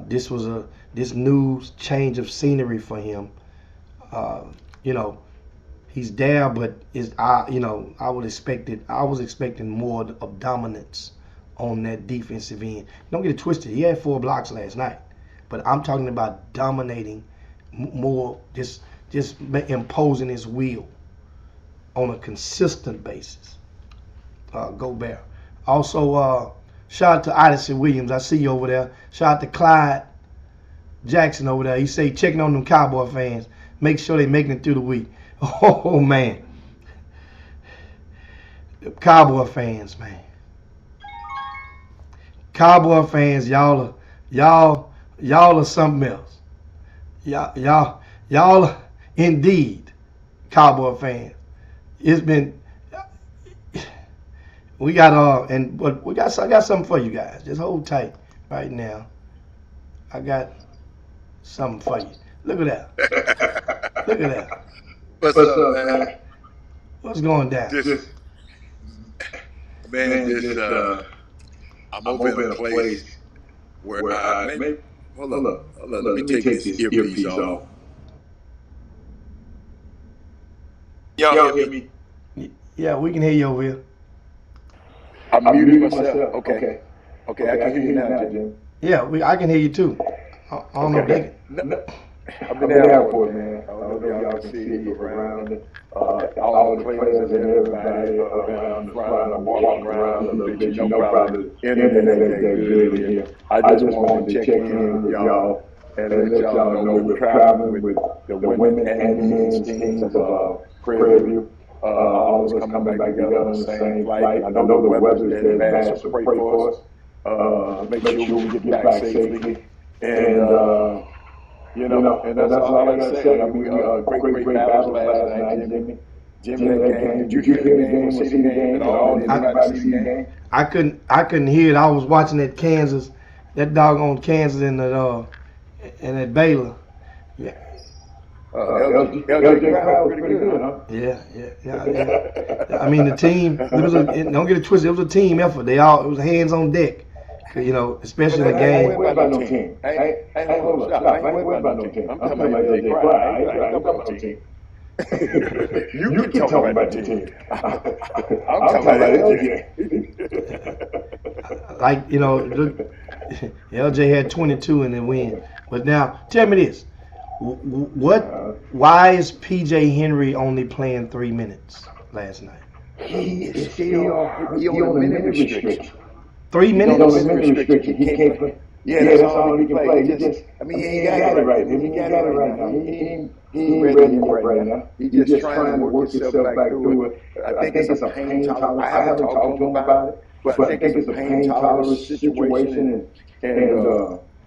This new change of scenery for him. He's there, but I was expecting more of dominance on that defensive end. Don't get it twisted. He had 4 blocks last night, but I'm talking about dominating more, just imposing his will on a consistent basis. Gobert. Also, shout out to Odyssey Williams. I see you over there. Shout out to Clyde Jackson over there. He say checking on them Cowboy fans. Make sure they making it through the week. Oh, man. The Cowboy fans, man. Cowboy fans, y'all are something else. Y'all are indeed Cowboy fans. It's been we got I got something for you guys. Just hold tight right now. I got something for you. Look at that. Look at that. What's up, man? What's going down? I'm over in a place where hold up. Let me take this earpiece off. Y'all hear me? Yeah, we can hear you over here. I'm muting myself. Okay, I can hear you now, Jim. Yeah, I can hear you too. I don't know if I'm in the airport, man. I don't know if y'all can see around all the players and everybody around trying to walk around a little bit. You know, probably the internet ain't that good in here. I just wanted to check in with y'all and let y'all know we're traveling with the women and the men's teams of Prairie View. All of us coming back together on the same flight. I know the weather's dead bad, so pray for us. Make sure we get back safely. And you know, and that's all I gotta say. I mean, great battles last night, Jimmy. Jimmy, that game. Did you hear the game? See the game at all? Did anybody see the game? I couldn't hear it. I was watching that doggone Kansas and that Baylor. Yeah. LJ crowd was pretty good, huh? Yeah. I mean, the team. Don't get it twisted. It was a team effort. It was hands on deck. You know, especially in the game. I ain't worried about no team. I ain't worried about no team. I'm talking about LJ Crowd. I ain't talking about no team. You can talk about the team. I'm talking about LJ. Like, you know, LJ had 22 in the win. But now, tell me this. Why is PJ Henry only playing 3 minutes last night? He is still on a minute restriction. 3 minutes? He's on a minute restriction. He can't play. Yeah, that's all he can play. He ain't got it right now. He ain't ready right now. He's just trying to work himself back through it. I think it's a pain tolerance. I haven't talked to him about it, but I think it's a pain tolerance situation. And at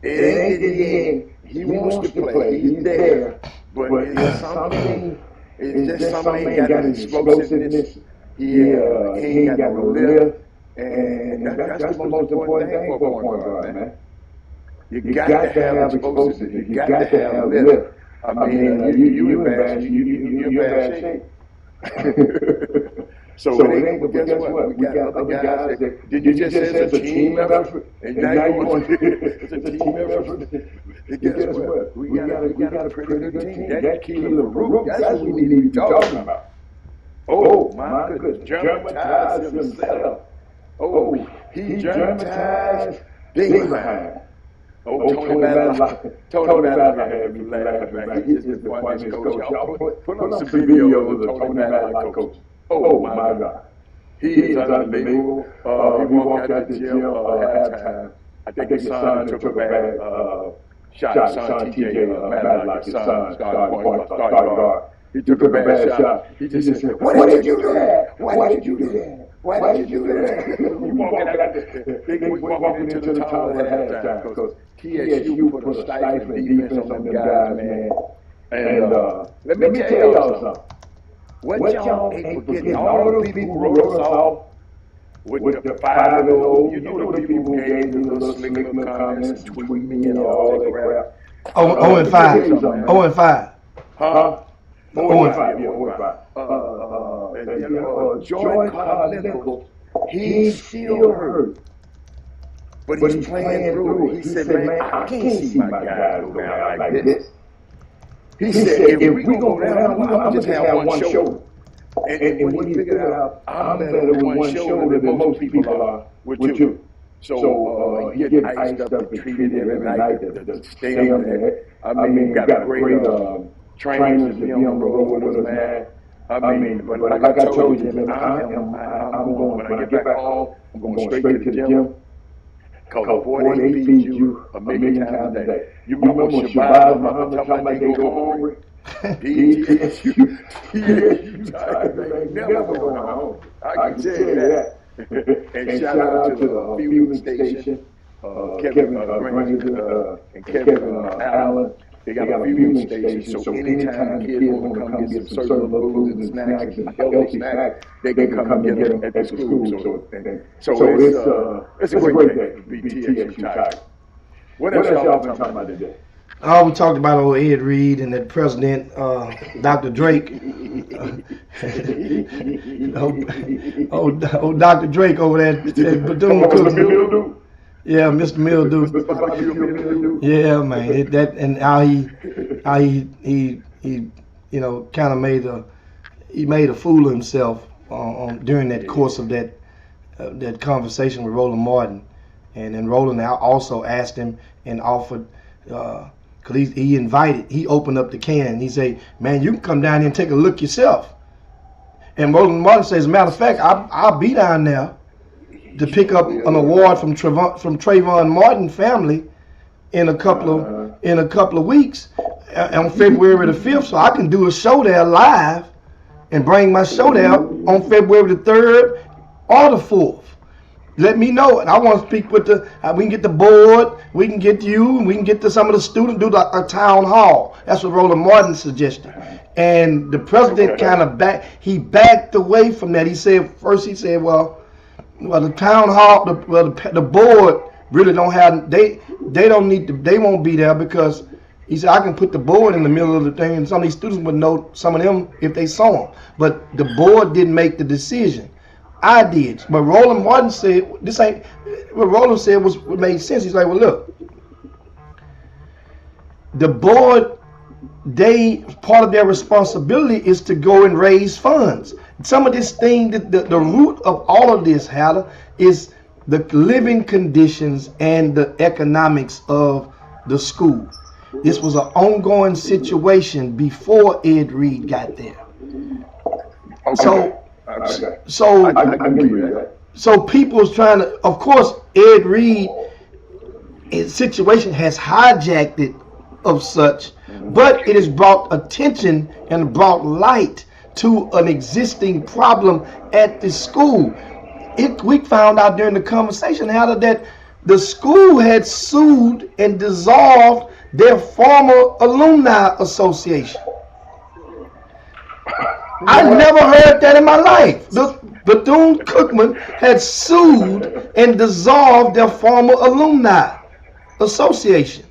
the end, he wants to play. He's there, but it's something. It's just something ain't got explosiveness. He ain't got no lift, and that's the most important thing for a point guard, man. You got to have explosiveness. You got to have lift. I mean, you in bad shape. So guess what? We got other guys that did you just say it's a team effort? And now you want it's a team effort. Guess what? We got a pretty good team. That Caleb Rook, that's what we need to be talking about. Oh my goodness, Germanized himself. Oh, he Germanized Dingleheimer. Oh, Tony Maddox had me laughing. He's just the funniest coach. Y'all put on some videos of Tony Maddox coach. Oh my God. He is unbelievable. We walked out the gym at halftime. I think his son took a bad shot. Son TJ Maddox, his son, started guard. He took a bad shot. He just said, "Why did you do that? Why did you do that? Why did you do that?" We walking into the tunnel at halftime because TSU put a stifling defense on them guys, man. And let me tell y'all something. What y'all ain't forgetting, all those people who wrote us off with the 5-0, you know the people who gave me little slick little comments and tweet me and all that crap. 0-5. 0-5. Huh? 0-5, yeah, 0-5. Jordan Carl, he's still hurt. But he's playing through it. He said, man, I can't see my guys go down like this. He said, if we go down, I'm going to just have one shoulder. And when he figured out, I'm better with one shoulder than most people are with two. So he get iced up and treated every night to stay on there. I mean, got great trainers to be on the road with us, man. I mean, but like I told you, man, I'm going, when I get back home, I'm going straight to the gym. Because boy, they feed you a million times a day. You remember when Shabazz Muhammad talking about they go hungry? TSU Tigers ain't never going home. I can tell you that. And shout out to the fueling station Kevin Granger, and Kevin Allen. They got a fueling station, so anytime kids want to come get some certain foods and snacks and healthy snacks, they can come and get them at the school. So it's a great day to be TSU Tiger. What else y'all been talking about today? We talked about old Ed Reed and that president, Dr. Drake. old Dr. Drake over there at Bethune-Cookman. Yeah, Mr. Mildew. Yeah, man. And how he you know, kind of made a fool of himself during that course of that conversation with Roland Martin, and then Roland also asked him and offered. Cause he opened up the can. He said, "Man, you can come down here and take a look yourself." And Roland Martin says, "As a matter of fact, I'll be down there to pick up an award from Trayvon Martin family in a couple of weeks on February the 5th, so I can do a show there live and bring my show there on February the 3rd or the 4th. Let me know, and I want to speak with we can get the board, we can get you, and we can get to some of the students, do a town hall." That's what Roland Martin suggested. And the president kind of backed away from that. He said, well, the town hall, the board really don't have, they won't be there, because he said, I can put the board in the middle of the thing, and some of these students would know some of them if they saw them. But the board didn't make the decision. I did. But Roland Martin said, this ain't, what Roland said what made sense. He's like, well, look, the board, part of their responsibility is to go and raise funds. Some of this thing, the root of all of this, Hatter, is the living conditions and the economics of the school. This was an ongoing situation before Ed Reed got there. Okay. So I agree with that. So people's trying to, of course, Ed Reed, his situation has hijacked it of such, but it has brought attention and brought light to an existing problem at the school. We found out during the conversation, Hatter, that the school had sued and dissolved their former alumni association. I never heard that in my life. Bethune-Cookman had sued and dissolved their former alumni association.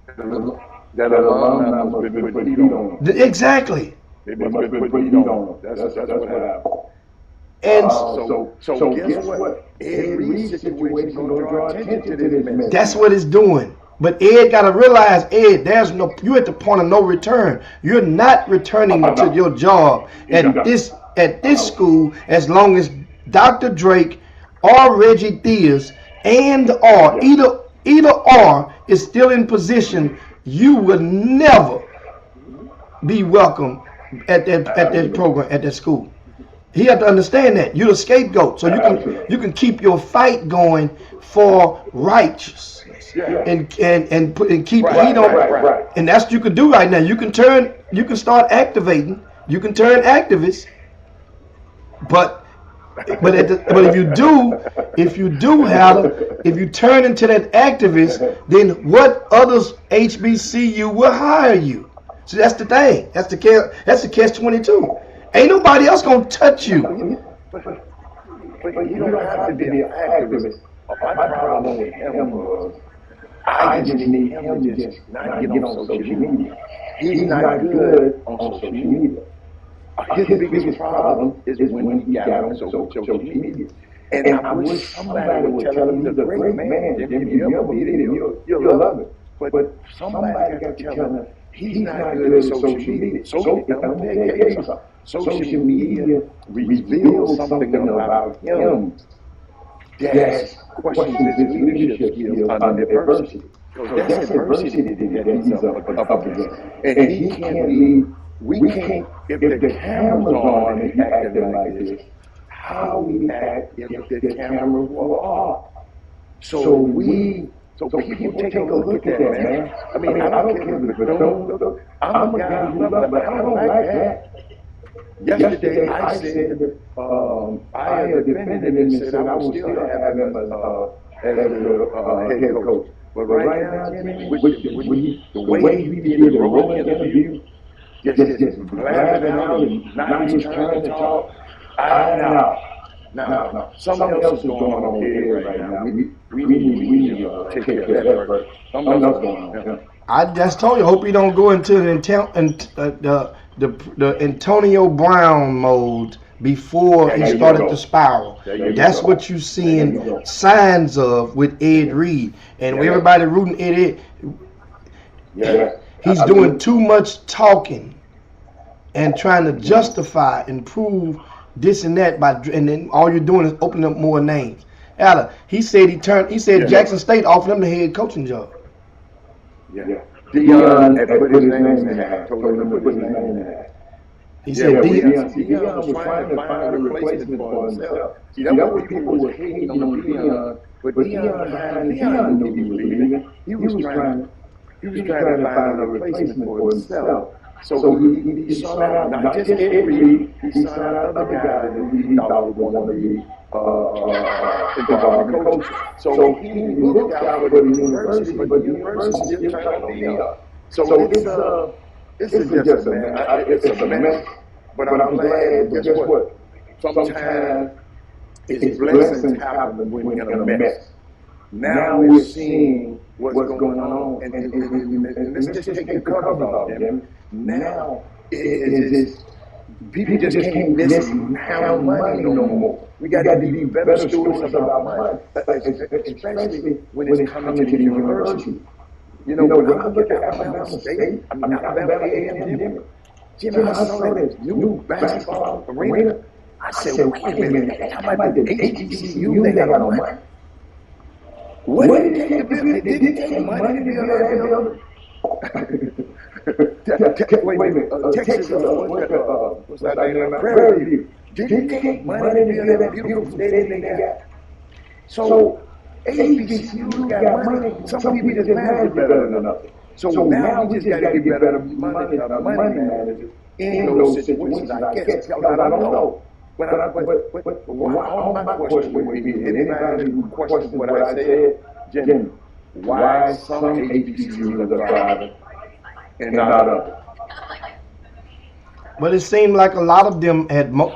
That alumni was put heat on them. Exactly. They must put heat on them. That's what happened. And so guess what? Ed Reed's situation is going to draw attention to this man. That's what it's doing. But Ed got to realize, Ed, you're at the point of no return. You're not returning to your job at this school as long as Dr. Drake or Reggie Theus either or is still in position. You will never be welcome at that program, at that school. He had to understand that you're the scapegoat, so you can keep your fight going for righteousness. Yeah. And keep heat on, and that's what you can do right now. You can start activating. You can turn activists, but if you turn into that activist, then what others HBCU will hire you? So that's the thing. That's the catch-22. Ain't nobody else gonna touch you. But you don't have to be an activist. My problem with him was, I just need him to just not get on social media. He's not good on social media. His biggest problem is when he got on social media. And I wish somebody would tell him he's a great man. If you ever meet him, you'll love it. But somebody got to tell him he's not good at social media. Social media reveals something about him that questions his leadership skills under adversity. Because that's adversity that he's up against. And he can't lead. We can't, if the camera's on and he acting like this, how we act if the cameras were off? So people take a look at that, man. I mean, I don't care if it's I'm a guy who loves it, but I don't like that. Yesterday, I said I defended him and said I would still have him as the head coach. But right now, Jimmy, the way he did the rolling interview, just blabbing out and not even trying to talk. Now, something else is going on here right now. We need to take care of that first. Something else going on. I just told you, hope you don't go into the Antonio Brown mode before he started to spiral. That's what you're seeing signs of with Ed Reed. And everybody rooting Ed. He's doing too much talking and trying to justify and prove this and that and then all you're doing is opening up more names. He said Jackson State offered him the head coaching job. Deion had put his name in the hat. Told him to put his name in the hat. He said Deion was trying to find a replacement for himself. See, that was people were hating on Deion, but Deion knew he was leaving. He was trying to find a replacement for himself. So he sought out not just Ed Reed, he sought out other guys that he thought would want to be involved in coaching. So he looked out for the university, but the university just turned on Deion. So it's just a mess. But I'm glad, guess what? Sometimes it's blessings happen when we're in a mess. Now we're seeing what's going on, and let's just take the covers off, Jim. Now it's people just can't mishandle money no more. We got to be better stewards about money, especially when it's coming to the university. You know, when I look at Alabama State, Alabama A&M, Jimmy, I saw this new basketball arena. I said, wait a minute, how about the HBCU? They got no money. What did it take to build? Did it take money to build that building? Wait a minute, Texas, what's that name? Prairie View. Did it take money to build that beautiful stadium they got? So, HBCU got money. Some people just manage better than others. So now we just got to get better money managers in those situations, I guess. Because I don't know. But all my question would be, anybody who questions what I said, Jimmy, why some HBCUs are thriving and not others? But it seemed like a lot of them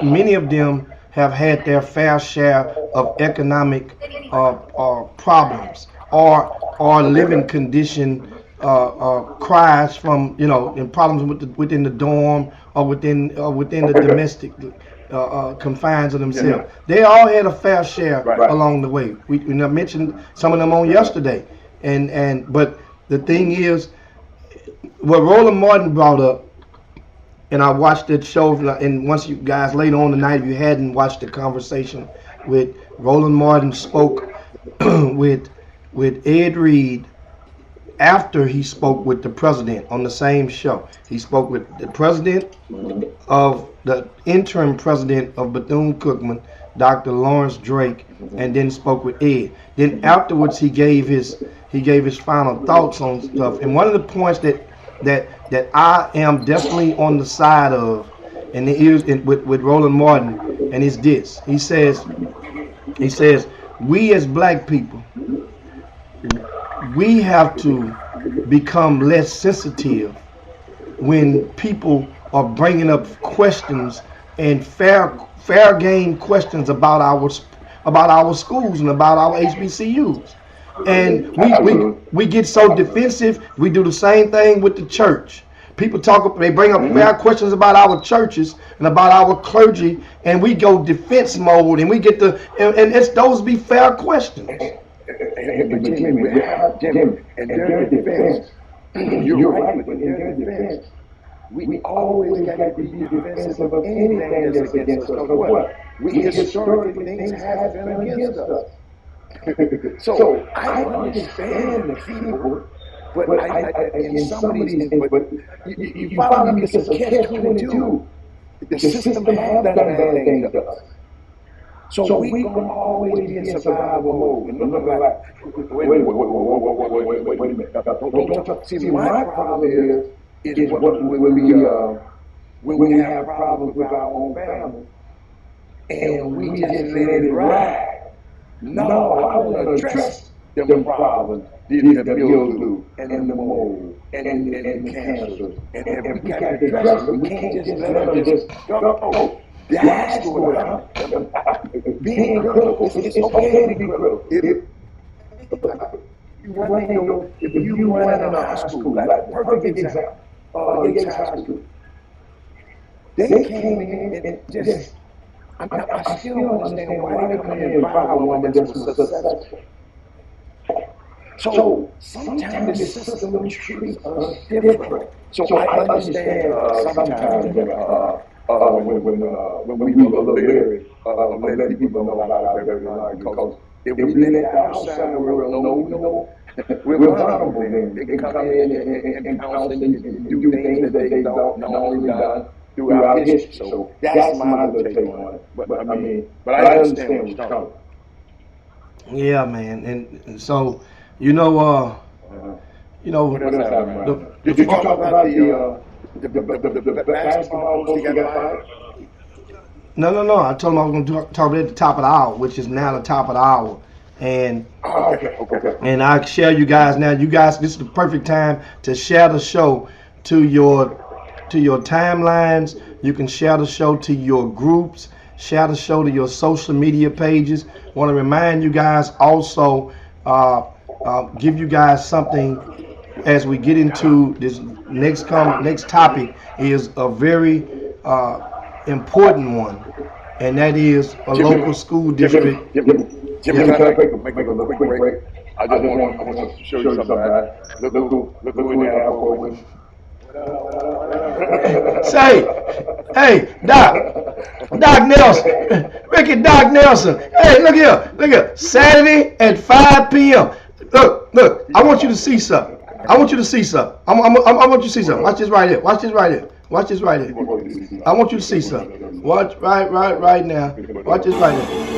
many of them have had their fair share of economic problems or living condition cries from, and problems within the dorm or within the domestic confines of themselves. They all had a fair share along the way. We mentioned some of them on yesterday, but the thing is, what Roland Martin brought up, and I watched that show, and once you guys later on tonight, if you hadn't watched the conversation with Roland Martin spoke with Ed Reed after he spoke with the president on the same show. He spoke with the president of the interim president of Bethune-Cookman, Dr. Lawrence Drake, and then spoke with Ed. Then afterwards he gave his final thoughts on stuff. And one of the points that I am definitely on the side of, and it is with Roland Martin, and it's this. He says, we as black people, we have to become less sensitive when people are bringing up questions and fair game questions about our schools and about our HBCUs. And we get so defensive. We do the same thing with the church. People they bring up fair questions about our churches and about our clergy, and we go defense mode, and we get those be fair questions. Jimmy, in their defense, you're right, but in their defense, we always got to be defensive of anything that's against us. Because what? We historically, things have been against us. So I understand the people, but in some of these, but you follow me, it's a catch-22. The system has done bad things to us. So we gonna always be in survival mode. And look like, wait a minute. See, my problem is when we have problems with our own family, and we just let it ride. No, I want to address them problems, the mildew and the mold and cancer. And we got to address them. We can't just let them just go. That's what I'm being critical. It's okay to be critical. If you run in a high school, like perfect example, Yates High School, they came in and just, I still understand why they come in and find a woman that's successful. So sometimes the system treats us different. So I understand sometimes that when we were a little leery of letting people know about our very life, because if we let the outside world know, we're vulnerable then. They can come in and pounce and do things that they don't normally done throughout history. So that's my little take on it. But I understand where you're coming. Yeah, man, and so you know, Did you talk about the basketball coach you got fired? No. I told him I was going to talk about it at the top of the hour, which is now the top of the hour. And Okay. and I share you guys now. You guys, this is the perfect time to share the show to your timelines. You can share the show to your groups. Share the show to your social media pages. Want to remind you guys also, give you guys something as we get into this next topic is a very important one, and that is a local school district. Jimmy, can I make a little quick break? I just want to show you something. Look who in the airport. Say, hey, Doc Nelson, Ricky Doc Nelson. Hey, look here. Saturday at 5 p.m. Look. I want you to see something. I want you to see something. I want you to see something. Watch this right here. I want you to see something. Watch right now. Watch this right here.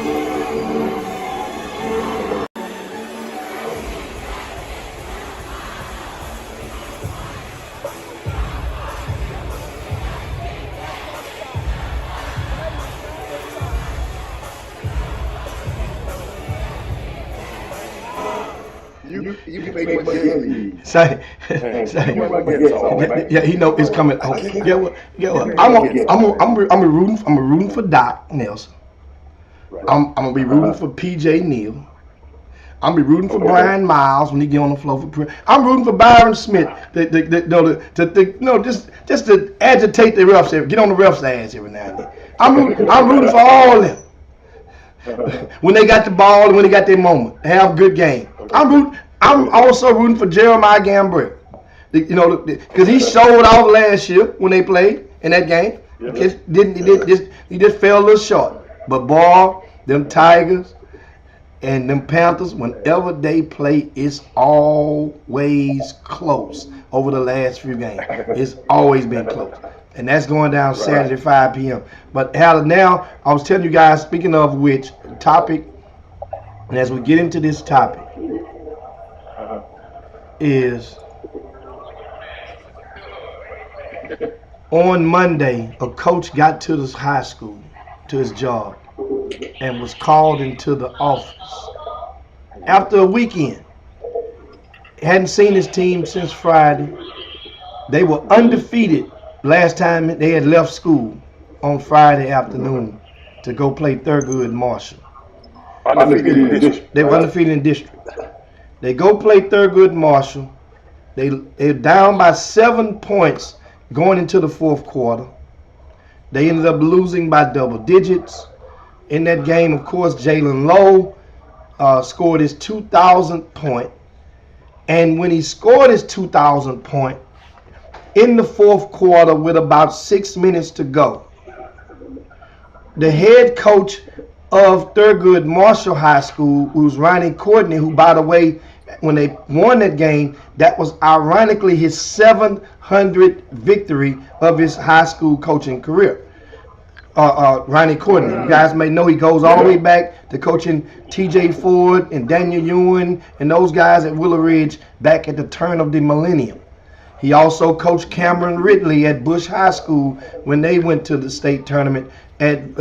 You can make my game. Say. Yeah, he know it's coming. Oh, get what? I'm rooting for Doc Nelson. I'm gonna be rooting for PJ Neal. I'm be rooting for Brian Miles when he get on the floor for prayer. I'm rooting for Byron Smith just to agitate the refs, get on the refs' ass every now and then. I'm rooting for all of them. When they got the ball and when they got their moment, have a good game. I'm also rooting for Jeremiah Gambrell. Because he showed off last year when they played in that game. He just fell a little short. But boy, them Tigers and them Panthers, whenever they play, it's always close over the last few games. It's always been close. And that's going down Saturday, 5 p.m. But now, I was telling you guys, speaking of which, topic, and as we get into this topic, is on Monday, a coach got to this high school, to his job, and was called into the office after a weekend. Hadn't seen his team since Friday. They were undefeated last time they had left school on Friday afternoon to go play Thurgood Marshall. They were undefeated in district. They go play Thurgood Marshall. They're down by 7 points going into the fourth quarter. They ended up losing by double digits. In that game, of course, Jalen Lowe scored his 2,000th point. And when he scored his 2,000th point, in the fourth quarter with about 6 minutes to go, the head coach of Thurgood Marshall High School, who's Ronnie Courtney, who, by the way, when they won that game, that was ironically his 700th victory of his high school coaching career. Ronnie Courtney, you guys may know he goes all the way back to coaching T.J. Ford and Daniel Ewan and those guys at Willow Ridge back at the turn of the millennium. He also coached Cameron Ridley at Bush High School when they went to the state tournament at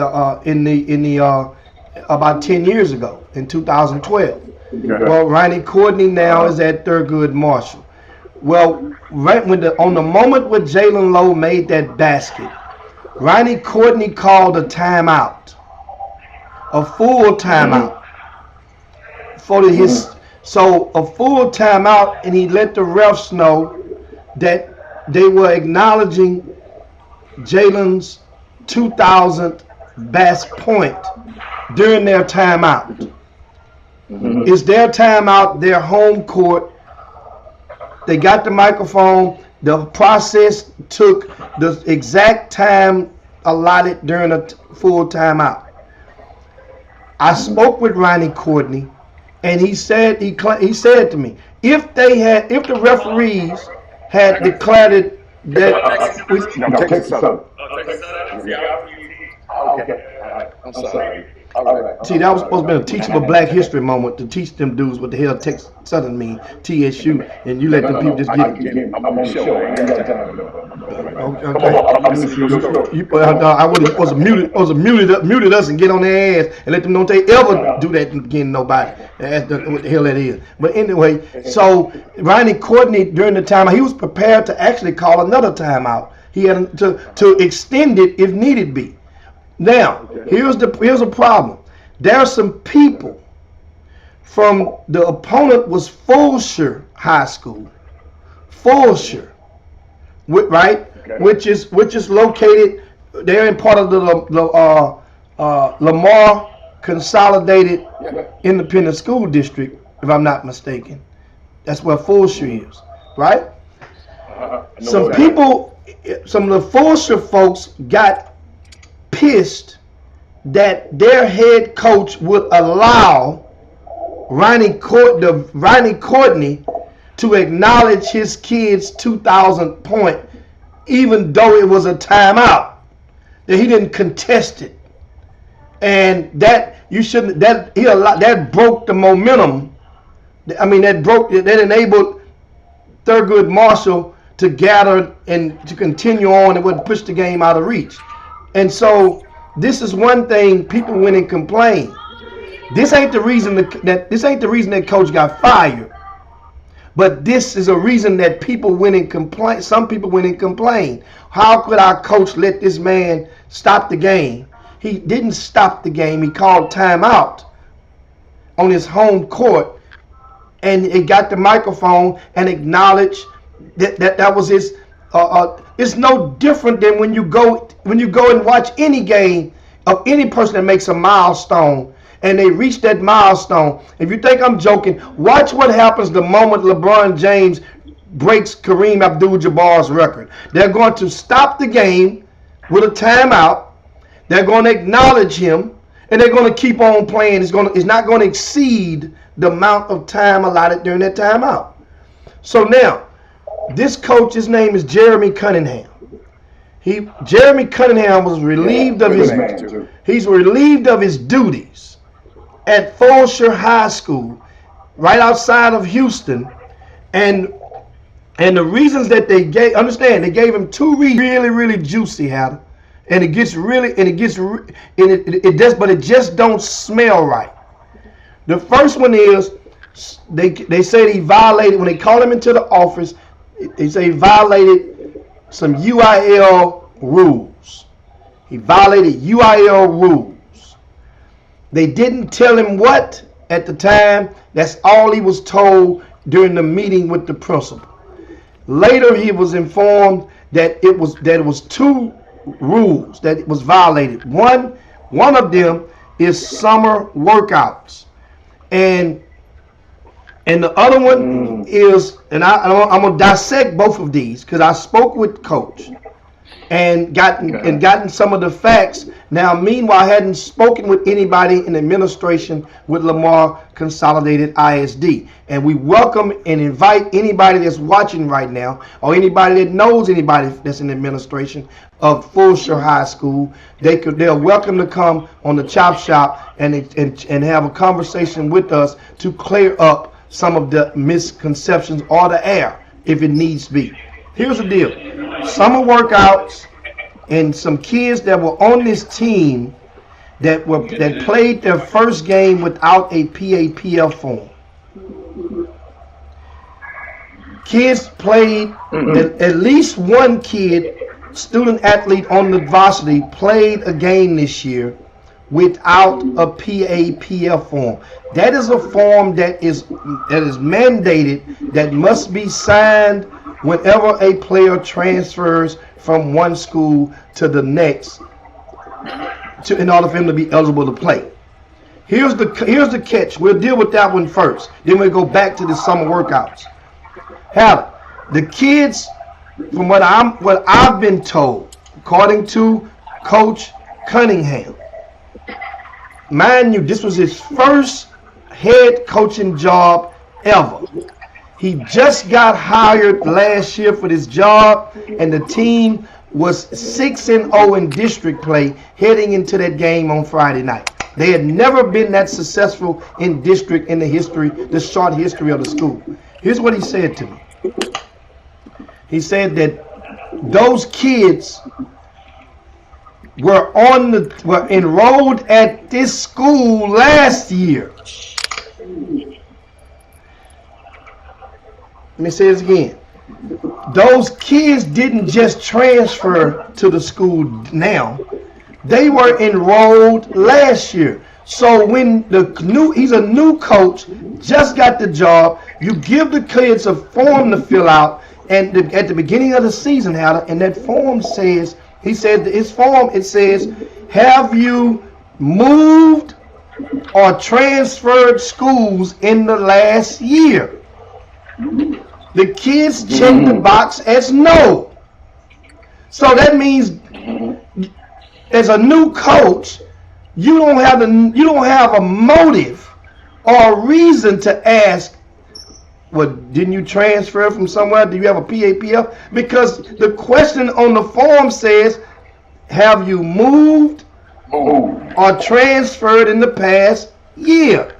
about 10 years ago in 2012. Yeah. Well, Ronnie Courtney now is at Thurgood Marshall. Well, right on the moment when Jalen Lowe made that basket, Ronnie Courtney called a timeout, a full timeout for his. So a full timeout, and he let the refs know that they were acknowledging Jalen's 2000th basket point during their timeout. It's their timeout, their home court. They got the microphone. The process took the exact time allotted during a full timeout. I spoke with Ronnie Courtney, and he said to me, if the referees had declared it that Texas Southern. Okay. I'm sorry. All right. See, that was supposed to be a teachable Black History moment to teach them dudes what the hell Texas Southern mean, TSU, and you let them people just get it. I'm on the show. I ain't got time. I was muted us and get on their ass and let them know they ever do that again. Nobody. That's what the hell that is. But anyway, so Ronnie Courtney during the time he was prepared to actually call another timeout. He had to extend it if needed be. Now, here's a problem. There are some people from the opponent was Fulshire High School. Fulshire, right? Okay. Which is located. They're in part of the Lamar Consolidated Independent School District, if I'm not mistaken. That's where Fulshire is, right? Some people, some of the Fulshire folks got pissed that their head coach would allow Ronnie Courtney to acknowledge his kid's 2000 point, even though it was a timeout. That he didn't contest it, and that broke the momentum. I mean, that enabled Thurgood Marshall to gather and to continue on and would push the game out of reach. And so this is one thing people went and complained. This ain't the reason that coach got fired. But this is a reason that people went and complained. Some people went and complained. How could our coach let this man stop the game? He didn't stop the game. He called timeout on his home court, and he got the microphone and acknowledged that was his. It's no different than when you go and watch any game of any person that makes a milestone and they reach that milestone. If you think I'm joking, watch what happens the moment LeBron James breaks Kareem Abdul-Jabbar's record. They're going to stop the game with a timeout. They're going to acknowledge him, and they're going to keep on playing. It's not going to exceed the amount of time allotted during that timeout. So now, this coach, his name is Jeremy Cunningham. Jeremy Cunningham was relieved of his duties at Fulshire High School, right outside of Houston, and the reasons that they gave, understand, they gave him two reasons, really juicy, Hatter, and it just don't smell right. The first one is they said he violated, when they called him into the office, they say he violated some UIL rules. He violated UIL rules. They didn't tell him what at the time. That's all he was told during the meeting with the principal. Later, he was informed that it was two rules that was violated. One of them is summer workouts, and the other one is, and I'm gonna dissect both of these because I spoke with Coach and gotten some of the facts. Now, meanwhile, I hadn't spoken with anybody in administration with Lamar Consolidated ISD. And we welcome and invite anybody that's watching right now, or anybody that knows anybody that's in administration of Fulshire High School. They're welcome to come on the Chop Shop and have a conversation with us to clear up some of the misconceptions or the air if it needs to be. Here's the deal. Summer workouts and some kids that were on this team that played their first game without a PAPF form. Kids played, at least one kid, student athlete on the varsity, played a game this year without a PAPF form. That is a form that is mandated, that must be signed whenever a player transfers from one school to the next in order for him to be eligible to play. Here's the catch. We'll deal with that one first. Then we'll go back to the summer workouts. Hell, the kids, from what I've been told, according to Coach Cunningham, mind you, this was his first head coaching job ever. He just got hired last year for this job, and the team was 6-0 in district play heading into that game on Friday night. They had never been that successful in district in the short history of the school. Here's what he said to me. He said that those kids were enrolled at this school last year. Let me say this again. Those kids didn't just transfer to the school now. They were enrolled last year. So when he's a new coach, just got the job, you give the kids a form to fill out, and at the beginning of the season, and that form says, he said his form, it says, have you moved or transferred schools in the last year? The kids check the box as no. So that means, as a new coach, you don't have a motive or a reason to ask, well, didn't you transfer from somewhere? Do you have a PAPF? Because the question on the form says, have you moved or transferred in the past year?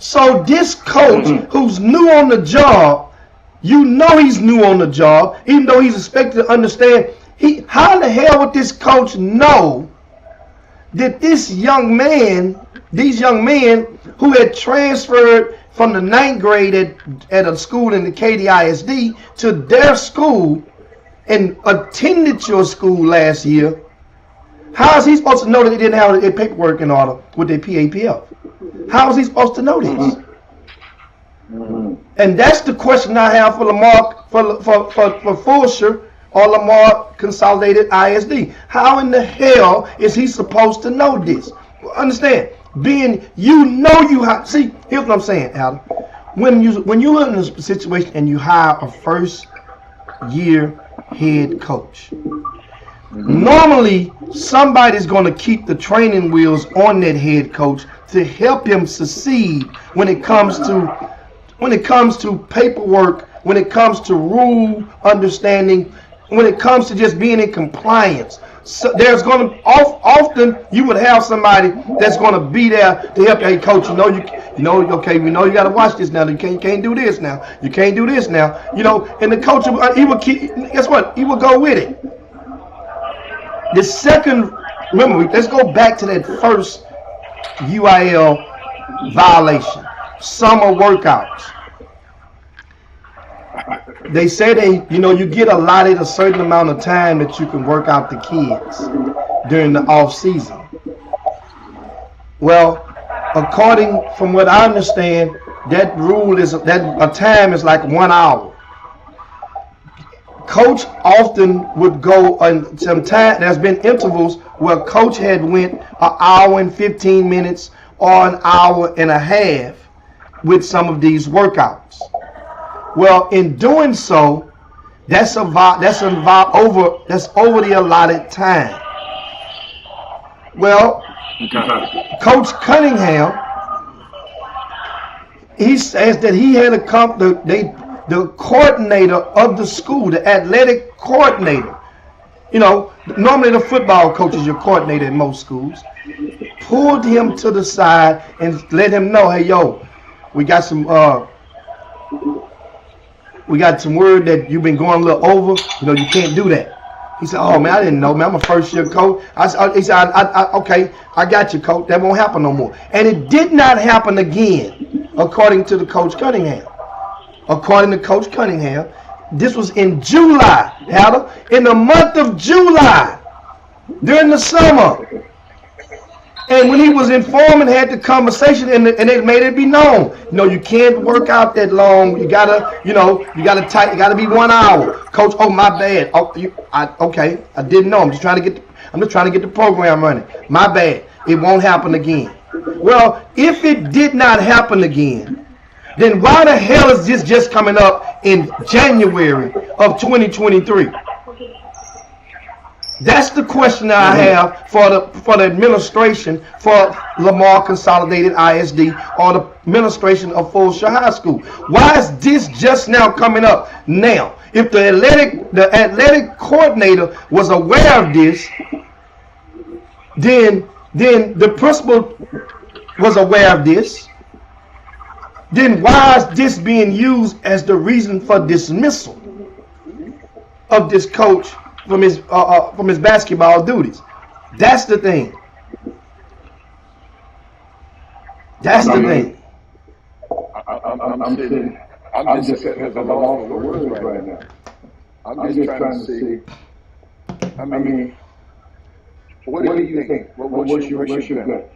So this coach who's new on the job, you know he's new on the job, even though he's expected to understand, how the hell would this coach know that these young men who had transferred from the 9th grade at a school in the KDISD to their school and attended your school last year, how is he supposed to know that they didn't have their paperwork in order with their PAPF? How is he supposed to know this? And that's the question I have for Lamar, for Fulshire or Lamar Consolidated ISD. How in the hell is he supposed to know this? Understand? See, here's what I'm saying, Adam. When you're in a situation and you hire a first year head coach, normally somebody's going to keep the training wheels on that head coach to help him succeed when it comes to paperwork, when it comes to rule understanding, when it comes to just being in compliance. So there's going to often you would have somebody that's going to be there to help. Hey, coach, okay, we know you got to watch this now. You can't do this now. You can't do this now. And the coach, guess what? He will go with it. The second, remember, let's go back to that first UIL violation, summer workouts. They say you get allotted a certain amount of time that you can work out the kids during the off season. Well, from what I understand, that rule is that a time is like 1 hour. Coach often would go on some time. There's been intervals where coach had went an hour and 15 minutes or an hour and a half with some of these workouts. Well, in doing so, that's over the allotted time. Well, Coach Cunningham, he says that he had the coordinator of the school, the athletic coordinator. Normally the football coach is your coordinator in most schools. Pulled him to the side and let him know, hey, we got some word that you've been going a little over. You can't do that. He said, "Oh man, I didn't know, man. I'm a first-year coach." He said, "Okay, I got you, coach. That won't happen no more." And it did not happen again, according to the Coach Cunningham. According to Coach Cunningham, this was in July, Hatter, in the month of July, during the summer. And when he was informed and had the conversation, and they made it be known, you can't work out that long. You gotta, you gotta be 1 hour. Coach, oh my bad. Okay, I didn't know. I'm just trying to get the program running. My bad. It won't happen again. Well, if it did not happen again, then why the hell is this just coming up in January of 2023? That's the question that I have for the administration for Lamar Consolidated ISD or the administration of Fulshire High School. Why is this just now coming up now? If the athletic coordinator was aware of this, then the principal was aware of this. Then why is this being used as the reason for dismissal of this coach from his basketball duties? That's the thing. That's the thing. I'm just at a loss for words right now. I'm just trying to see. I mean, what do you think? What's your gut?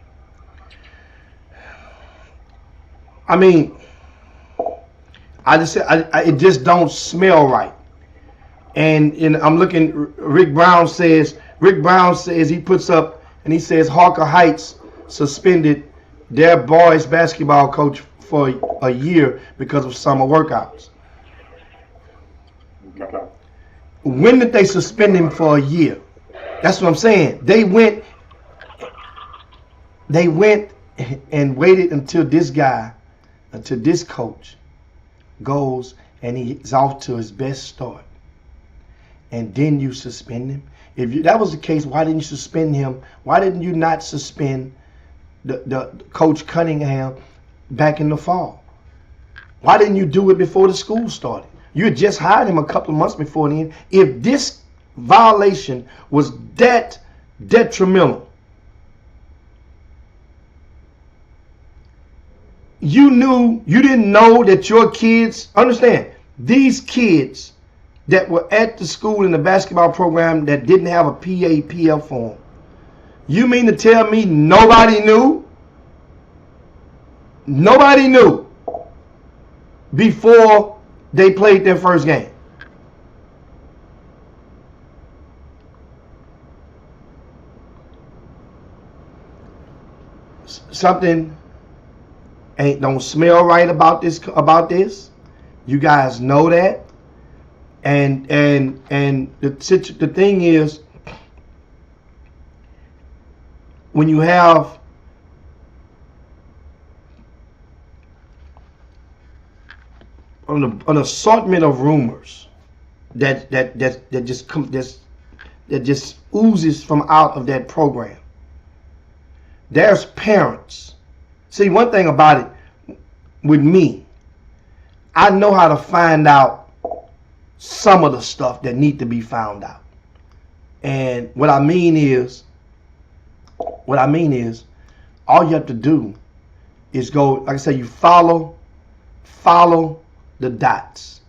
I mean, I just said it just don't smell right. And I'm looking. Rick Brown says he puts up and he says Harker Heights suspended their boys basketball coach for a year because of summer workouts. Okay. When did they suspend him for a year? That's what I'm saying. They went and waited until this coach goes and he's off to his best start. And then you suspend him. If that was the case, why didn't you suspend him? Why didn't you not suspend the Coach Cunningham back in the fall? Why didn't you do it before the school started? You had just hired him a couple of months before then. If this violation was that detrimental, you didn't know that your kids, understand, these kids that were at the school in the basketball program that didn't have a PAPL form. You mean to tell me nobody knew? Nobody knew before they played their first game. Something don't smell right about this. You guys know that. And the thing is, when you have an assortment of rumors that just oozes from out of that program, there's parents. See, one thing about it with me, I know how to find out some of the stuff that need to be found out. And what I mean is, all you have to do is go, like I said, you follow the dots.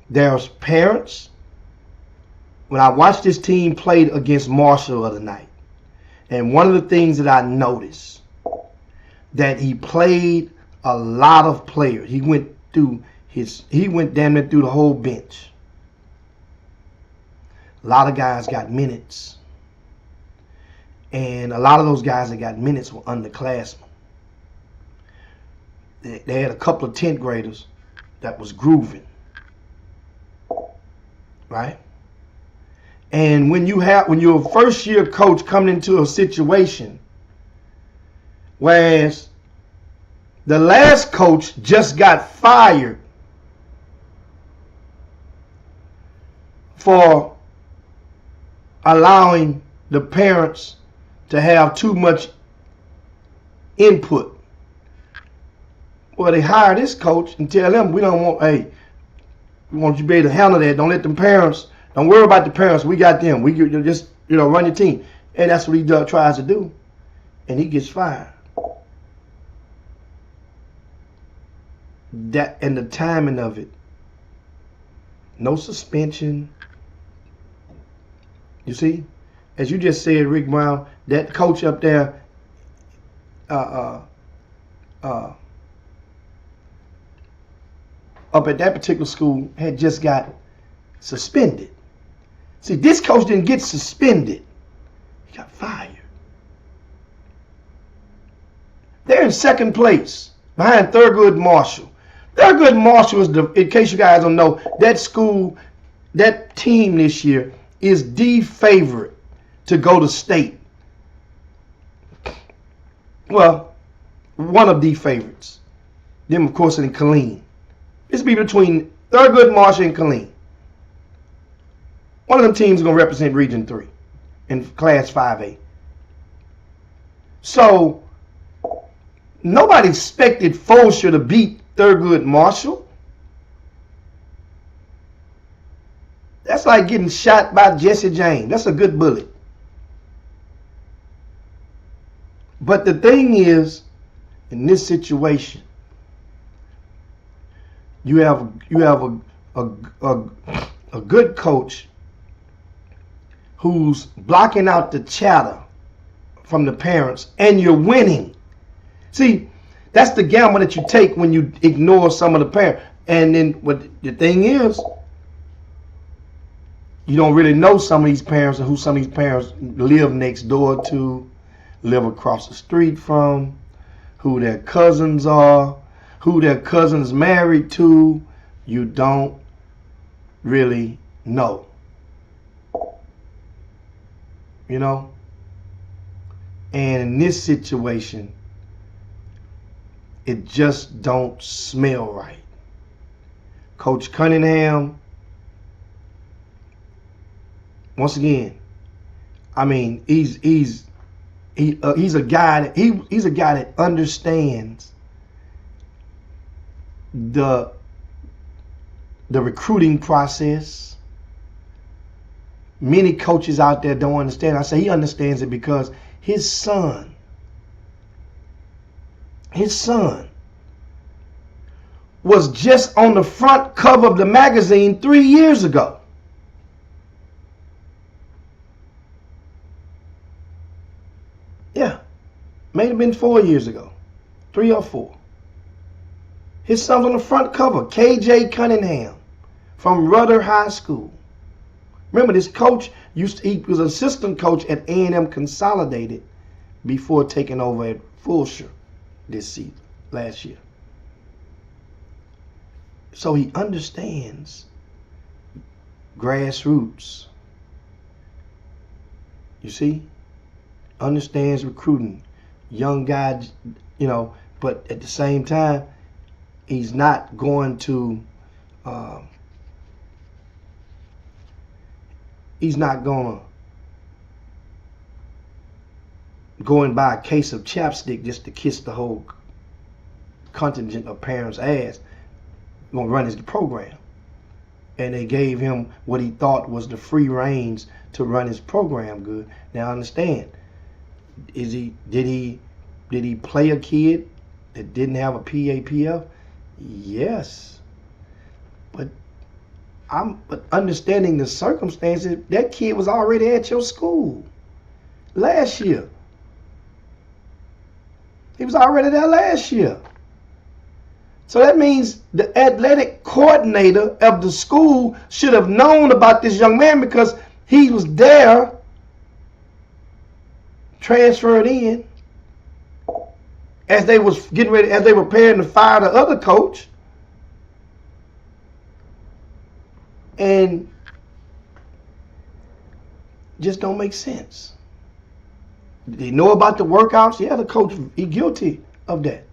There's parents. When I watched this team played against Marshall the other night, and one of the things that I noticed, that he played a lot of players. He went damn near through the whole bench. A lot of guys got minutes. And a lot of those guys that got minutes were underclassmen. They had a couple of 10th graders that was grooving. Right? And when you're a first year coach coming into a situation, whereas the last coach just got fired for allowing the parents to have too much input. Well, they hire this coach and tell them, we want you to be able to handle that. Don't let them parents Don't worry about the parents. We got them. We just, run your team. And that's what he tries to do. And he gets fired. That and the timing of it. No suspension. You see? As you just said, Rick Brown, that coach up there, up at that particular school had just got suspended. See, this coach didn't get suspended. He got fired. They're in second place behind Thurgood Marshall. Thurgood Marshall is in case you guys don't know, that school, that team this year is the favorite to go to state. Well, one of the favorites. Them, of course, in Killeen. This be between Thurgood Marshall and Killeen. One of them teams is going to represent Region 3 in Class 5A. So, nobody expected Fulshear to beat Thurgood Marshall. That's like getting shot by Jesse James. That's a good bullet. But the thing is, in this situation, you have a good coach who's blocking out the chatter from the parents, and you're winning. See, that's the gamble that you take when you ignore some of the parents. And then what the thing is, you don't really know some of these parents or who some of these parents live next door to, live across the street from, who their cousins are, who their cousins married to. You don't really know. And in this situation, it just don't smell right. Coach Cunningham, once again, I mean, he's a guy that understands the recruiting process. Many coaches out there don't understand. I say he understands it because his son was just on the front cover of the magazine 3 years ago. Yeah, may have been 4 years ago, 3 or 4. His son's on the front cover, KJ Cunningham from Rudder High School. Remember, this coach he was an assistant coach at A&M Consolidated before taking over at Fulshear this season, last year. So he understands grassroots. You see? Understands recruiting. Young guy, but at the same time, he's not going to go and buy a case of chapstick just to kiss the whole contingent of parents' ass. He's going to run his program. And they gave him what he thought was the free reins to run his program good. Now understand, did he play a kid that didn't have a PAPF? Yes. But understanding the circumstances, that kid was already at your school last year. He was already there last year. So that means the athletic coordinator of the school should have known about this young man because he was there, transferred in, as they was getting ready, as they were preparing to fire the other coach. And just don't make sense. They know about the workouts. Yeah, the coach, he guilty of that.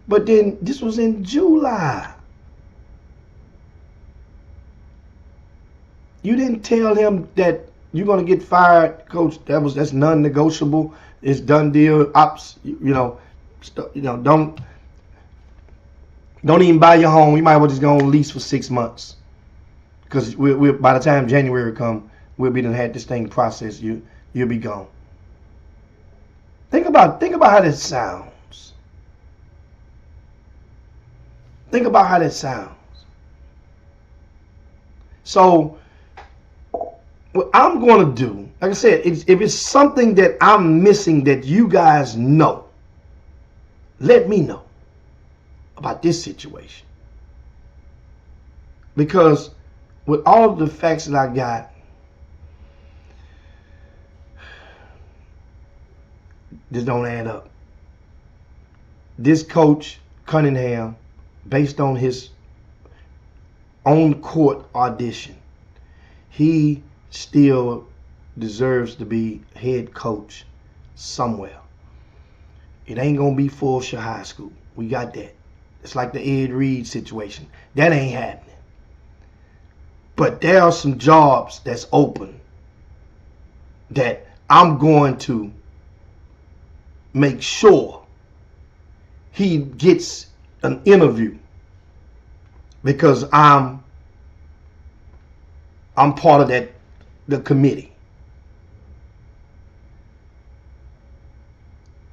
But then this was in July. You didn't tell him that you're gonna get fired, coach. That's non-negotiable. It's done deal. Ops, don't even buy your home. You might as well just go on lease for 6 months. because we by the time January come, we'll be done had this thing processed. You'll be gone. Think about how that sounds. Think about how that sounds. So what I'm going to do, like I said, if it's something that I'm missing that you guys know, let me know about this situation. Because with all the facts that I got, this don't add up. This coach, Cunningham, based on his on court audition, he still deserves to be head coach somewhere. It ain't gonna be Fulshire High School. We got that. It's like the Ed Reed situation. That ain't happening. But there are some jobs that's open that I'm going to make sure he gets an interview, because I'm part of the committee.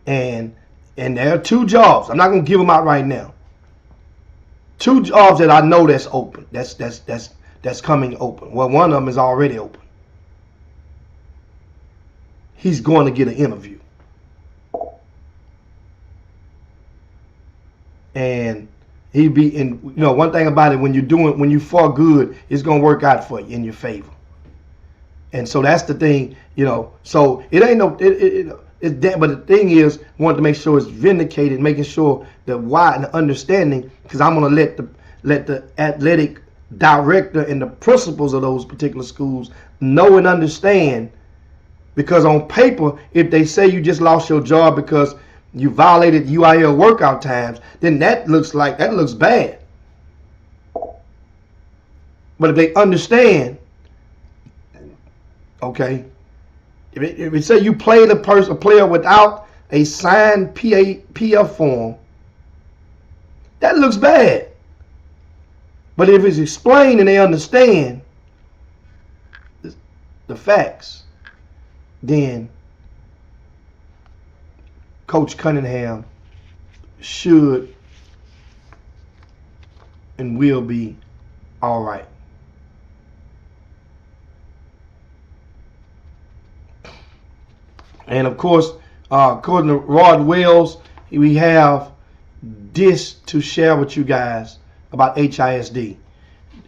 And there are 2 jobs. I'm not gonna give them out right now. 2 jobs that I know that's open. That's coming open. Well, one of them is already open. He's going to get an interview. And he'd be in, one thing about it, when you fall good, it's gonna work out for you in your favor. And so that's the thing, so it ain't no it's that, but the thing is, want to make sure it's vindicated, making sure that why and the understanding, because I'm gonna let the athletic director and the principals of those particular schools know and understand, because on paper, if they say you just lost your job because you violated UIL workout times, then that looks bad. But if they understand, okay, if it say you played a player without a signed PF form, that looks bad. But if it's explained and they understand the facts, then Coach Cunningham should and will be all right. And of course, according to Rod Wells, we have this to share with you guys about HISD.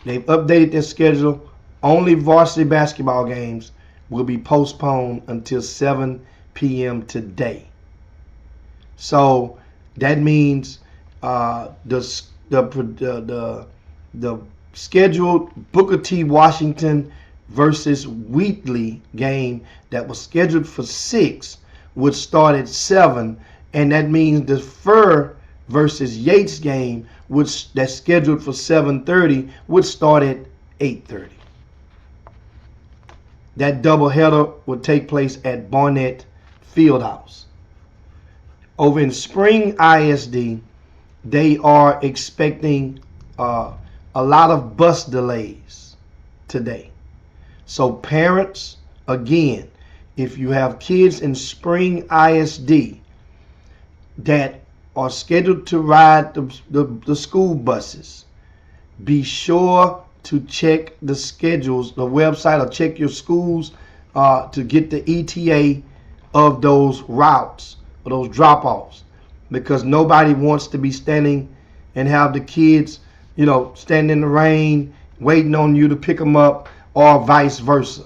They've updated their schedule. Only varsity basketball games will be postponed until 7 p.m. today. So that means the scheduled Booker T. Washington versus Wheatley game that was scheduled for 6 would start at 7, and that means the Fur versus Yates game, that's scheduled for 7:30, would start at 8:30. That doubleheader would take place at Barnett Fieldhouse. Over in Spring ISD, they are expecting a lot of bus delays today. So parents, again, if you have kids in Spring ISD that are scheduled to ride the school buses, be sure to check the schedules, the website, or check your schools to get the ETA of those routes or those drop-offs, because nobody wants to be standing and have the kids, stand in the rain waiting on you to pick them up, or vice versa.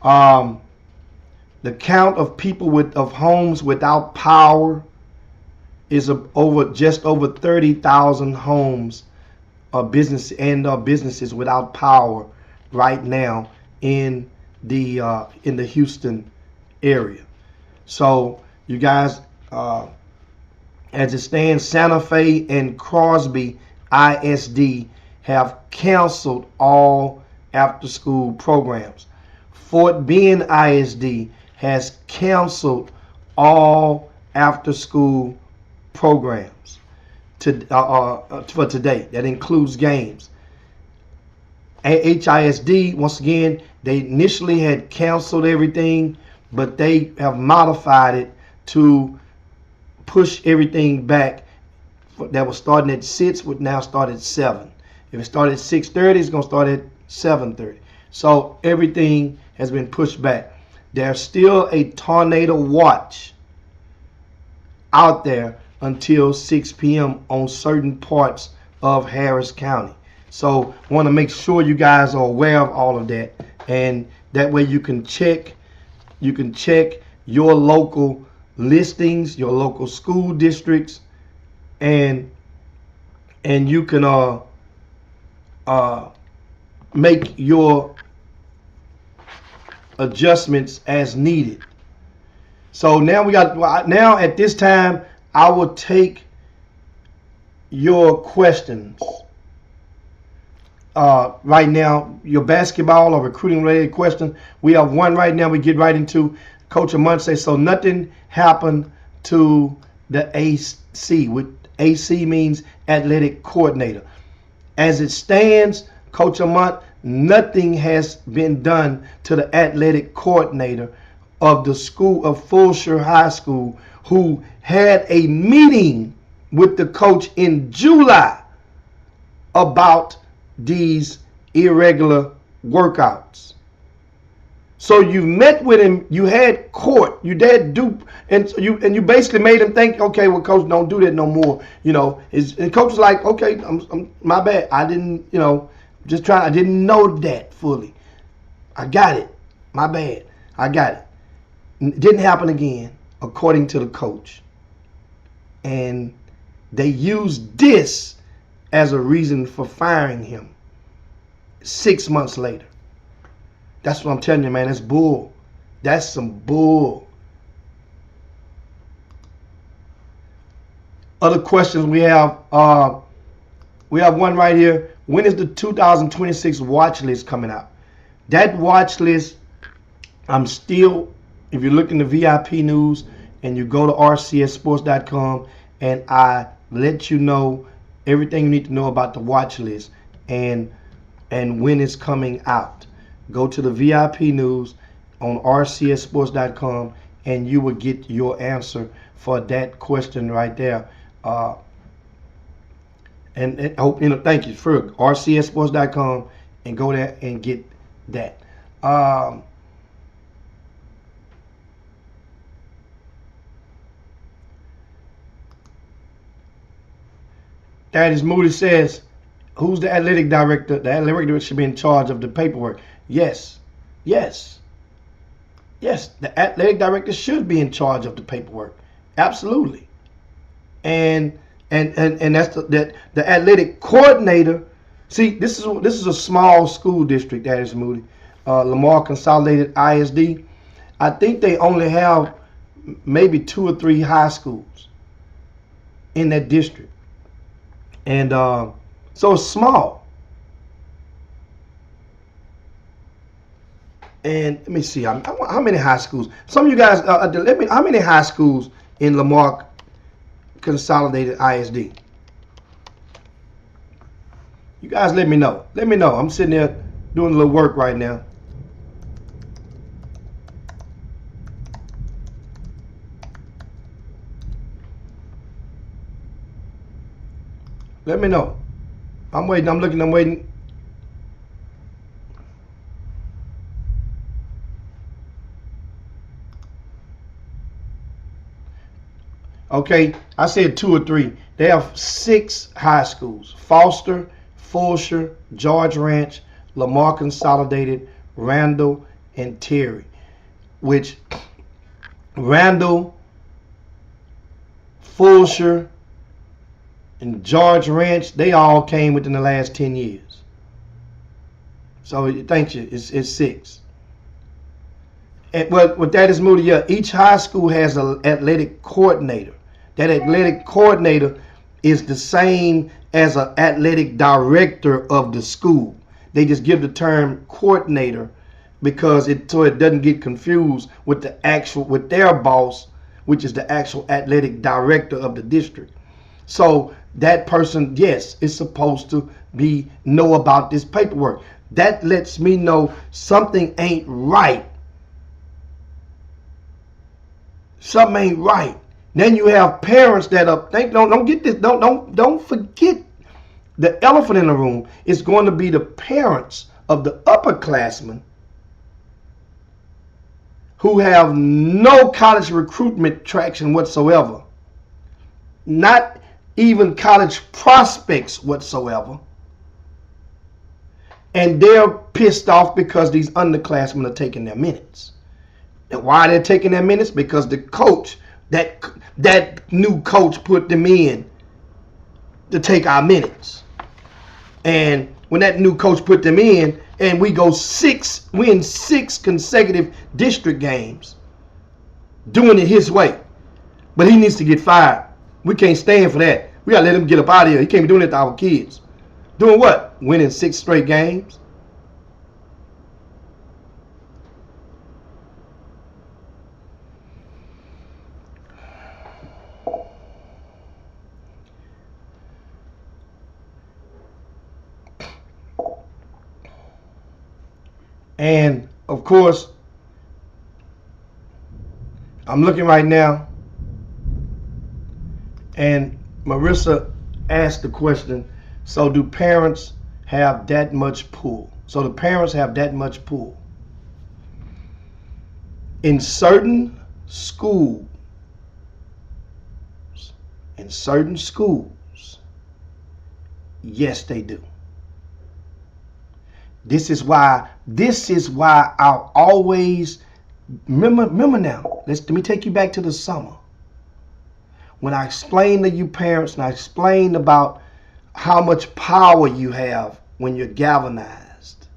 The count of people of homes without power is just over 30,000 homes or businesses without power right now in the Houston area. So you guys, as it stands, Santa Fe and Crosby ISD have canceled all after-school programs. Fort Bend ISD has canceled all after-school programs for today. That includes games. HISD, once again, they initially had canceled everything, but they have modified it to push everything back. That was starting at 6 would now start at 7. If it started at 6:30, it's going to start at 7:30. So everything has been pushed back. There's still a tornado watch out there until 6 p.m. on certain parts of Harris County. So want to make sure you guys are aware of all of that, and that way you can check your local listings, your local school districts, and you can make your adjustments as needed. So now now at this time I will take your questions. Right now, your basketball or recruiting related question. We have one right now. We get right into. Coach Amont says, so nothing happened to the AC. With AC means athletic coordinator. As it stands, Coach Amont, nothing has been done to the athletic coordinator of the school of Fulshire High School, who had a meeting with the coach in July about these irregular workouts. So you met with him, you had court, you did dupe, and you basically made him think, okay, well, coach, don't do that no more. You know, and coach was like, okay, I'm my bad. I didn't, I didn't know that fully. I got it. My bad. I got it. It didn't happen again, according to the coach. And they used this as a reason for firing him 6 months later. That's what I'm telling you, man. That's bull. That's some bull. Other questions we have one right here. When is the 2026 watch list coming out? That watch list, I'm still, if you look in the VIP news and you go to rcsports.com, and I let you know everything you need to know about the watch list and when it's coming out. Go to the VIP news on rcsports.com and you will get your answer for that question right there. And hope, thank you for rcsports.com and go there and get that. Thaddeus Moody says, who's the athletic director? The athletic director should be in charge of the paperwork. Yes. The athletic director should be in charge of the paperwork. Absolutely. And that's the athletic coordinator. See, this is a small school district, Thaddeus Moody. Lamar Consolidated ISD. I think they only have maybe 2 or 3 high schools in that district. And so it's small. And let me see, how many high schools? Some of you guys, how many high schools in Lamar Consolidated ISD? You guys let me know. Let me know. I'm sitting there doing a little work right now. Let me know. I'm waiting. I'm looking. I'm waiting. Okay, I said 2 or 3. They have 6 high schools: Foster, Fulshire, George Ranch, Lamar Consolidated, Randall, and Terry. Which Randall, Fulshire, and George Ranch, they all came within the last 10 years. So thank you. It's 6. And with that is Moody, yeah, each high school has an athletic coordinator. That athletic coordinator is the same as an athletic director of the school. They just give the term coordinator because it doesn't get confused with their boss, which is the actual athletic director of the district. So that person, yes, is supposed to know about this paperwork. that lets me know something ain't right. Something ain't right. Then you have parents that don't get this. Don't forget the elephant in the room is going to be the parents of the upperclassmen who have no college recruitment traction whatsoever. Not even college prospects whatsoever. And they're pissed off because these underclassmen are taking their minutes. And why they're taking their minutes? Because the coach, that new coach put them in to take our minutes. And when that new coach put them in, and we win 6 consecutive district games, doing it his way. But he needs to get fired. We can't stand for that. We gotta let him get up out of here. He can't be doing it to our kids. Doing what? Winning 6 straight games. And of course, I'm looking right now, and Marissa asked the question, so do parents have that much pull? So the parents have that much pull. In certain schools, yes, they do. This is why I'll always remember now. Let me take you back to the summer. When I explained to you parents, and I explained about how much power you have when you're galvanized.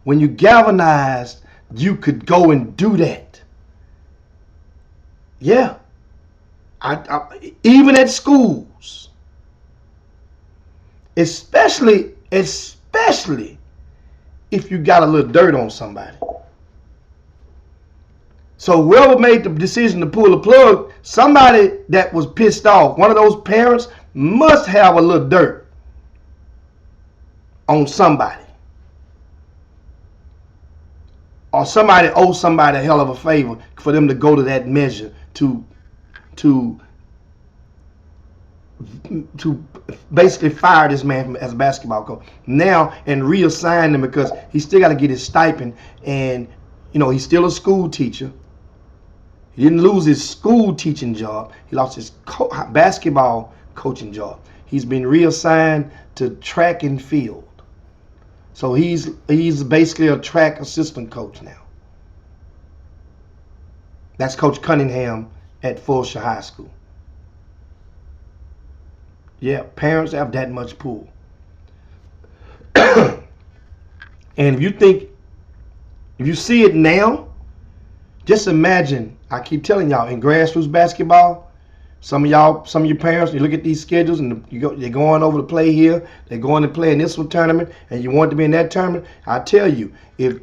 When you're galvanized, you could go and do that. Yeah. I even at schools. Especially if you got a little dirt on somebody. So whoever made the decision to pull the plug, somebody that was pissed off, one of those parents must have a little dirt on somebody. Or somebody owes somebody a hell of a favor for them to go to that measure to basically fire this man as a basketball coach now and reassign him, because he still got to get his stipend, and he's still a school teacher. He didn't lose his school teaching job. He lost his basketball coaching job. He's been reassigned to track and field. So he's basically a track assistant coach now. That's Coach Cunningham at Fulshire High School. Yeah, parents have that much pull. And if you see it now, just imagine, I keep telling y'all, in grassroots basketball, some of your parents, you look at these schedules and they're going over to play here, they're going to play in this one tournament, and you want to be in that tournament. I tell you, if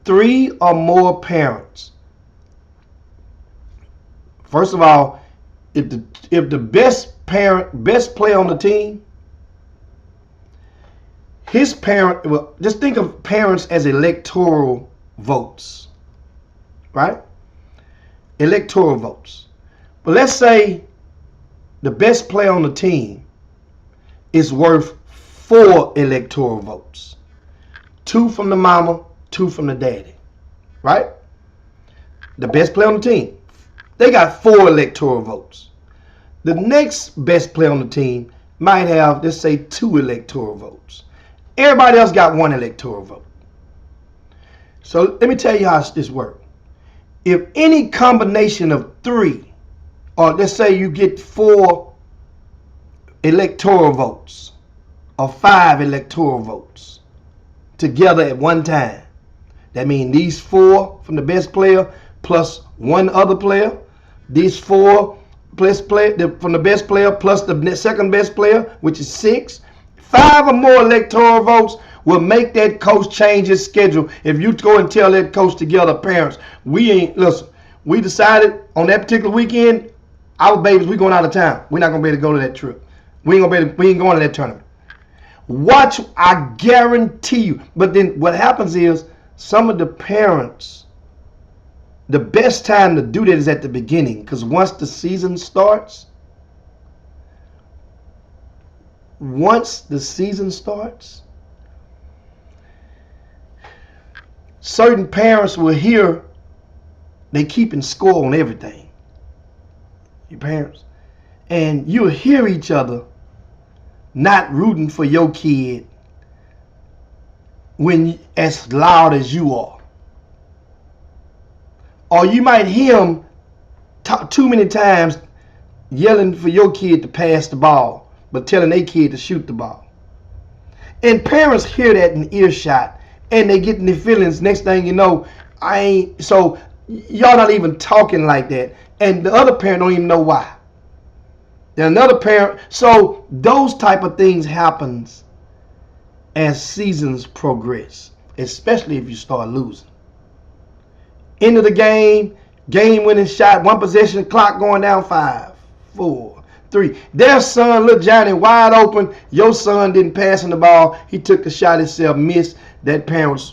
3 or more parents, first of all, if the best player on the team, his parent, well, just think of parents as electoral votes, right? Electoral votes. But let's say the best player on the team is worth 4 electoral votes. 2 from the mama, 2 from the daddy, right? The best player on the team, they got 4 electoral votes. The next best player on the team might have, let's say, 2 electoral votes. Everybody else got 1 electoral vote. So let me tell you how this works. If any combination of 3, or let's say you get 4 electoral votes or 5 electoral votes together at one time, that means these 4 from the best player plus 1 other player, these 4 from the best player plus the second best player, which is 6. 5 or more electoral votes will make that coach change his schedule. If you go and tell that coach together, parents, we decided on that particular weekend, our babies, we going out of town. We're not gonna be able to go to that trip. We ain't going to that tournament. Watch, I guarantee you. But then what happens is some of the parents, the best time to do that is at the beginning, because once the season starts, certain parents will hear they keeping score on everything. Your parents. And you'll hear each other not rooting for your kid when as loud as you are. Or you might hear them too many times yelling for your kid to pass the ball, but telling their kid to shoot the ball. And parents hear that in earshot, and they get in their feelings. Next thing you know, so y'all not even talking like that, and the other parent don't even know why. Then another parent, so those type of things happens as seasons progress, especially if you start losing. End of the game winning shot, one possession, clock going down, 5, 4, 3. Their son, little Johnny, wide open. Your son didn't pass him the ball. He took the shot himself, missed. That parent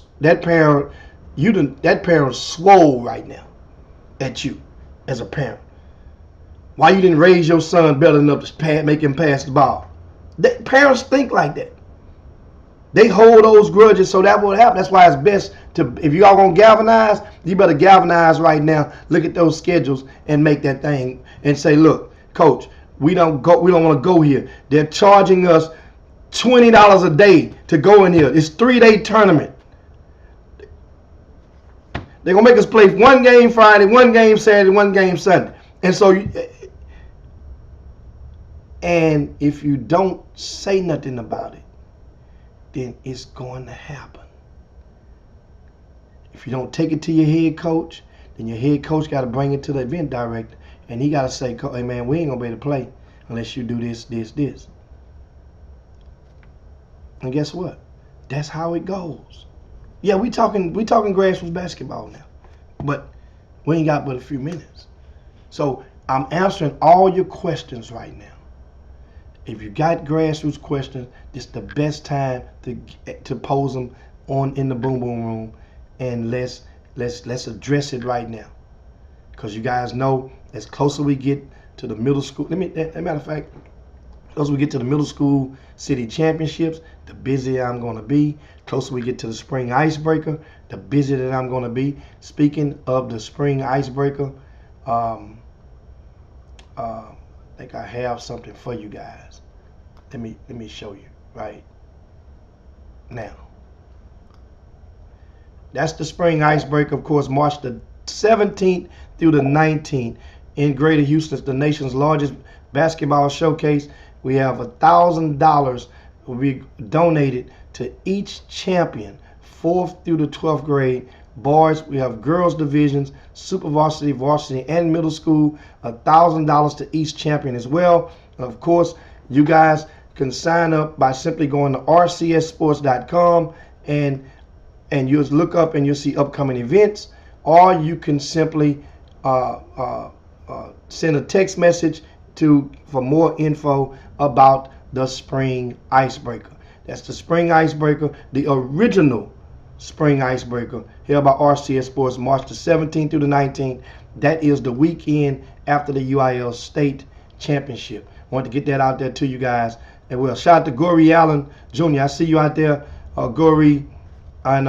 swole right now at you as a parent. Why you didn't raise your son better enough to make him pass the ball? Parents think like that. They hold those grudges, so that will happen. That's why it's best to, if you all gonna galvanize, you better galvanize right now. Look at those schedules and make that thing and say, look, coach, we don't want to go here. They're charging us $20 a day to go in here. It's 3-day tournament. They're gonna make us play one game Friday, one game Saturday, one game Sunday. And so and if you don't say nothing about it, then it's going to happen. If you don't take it to your head coach, then your head coach got to bring it to the event director, and he got to say, hey man, we ain't going to be able to play unless you do this, this, this. And guess what? That's how it goes. Yeah, we talking grassroots basketball now, but we ain't got but a few minutes. So I'm answering all your questions right now. If you got grassroots questions, this is the best time to pose them in the boom boom room, and let's address it right now. Because you guys know, as closer we get to the middle school, as a matter of fact, closer we get to the middle school city championships, the busier I'm going to be. Closer we get to the spring icebreaker, the busier that I'm going to be. Speaking of the spring icebreaker, I think I have something for you guys. Let me show you right now. That's the spring icebreaker, of course, March the 17th through the 19th in Greater Houston. It's the nation's largest basketball showcase. We have $1,000 will be donated to each champion, 4th through the 12th grade. Boys, we have girls divisions, super varsity, varsity, and middle school, $1,000 to each champion as well. And of course, you guys can sign up by simply going to rcssports.com and you'll look up and you'll see upcoming events, or you can simply send a text message for more info about the spring icebreaker. That's the spring icebreaker, the original spring icebreaker, held by RCS Sports, March the 17th through the 19th. That is the weekend after the UIL State Championship. I want to get that out there to you guys. And well, shout out to Gory Allen Jr. I see you out there, Gory, and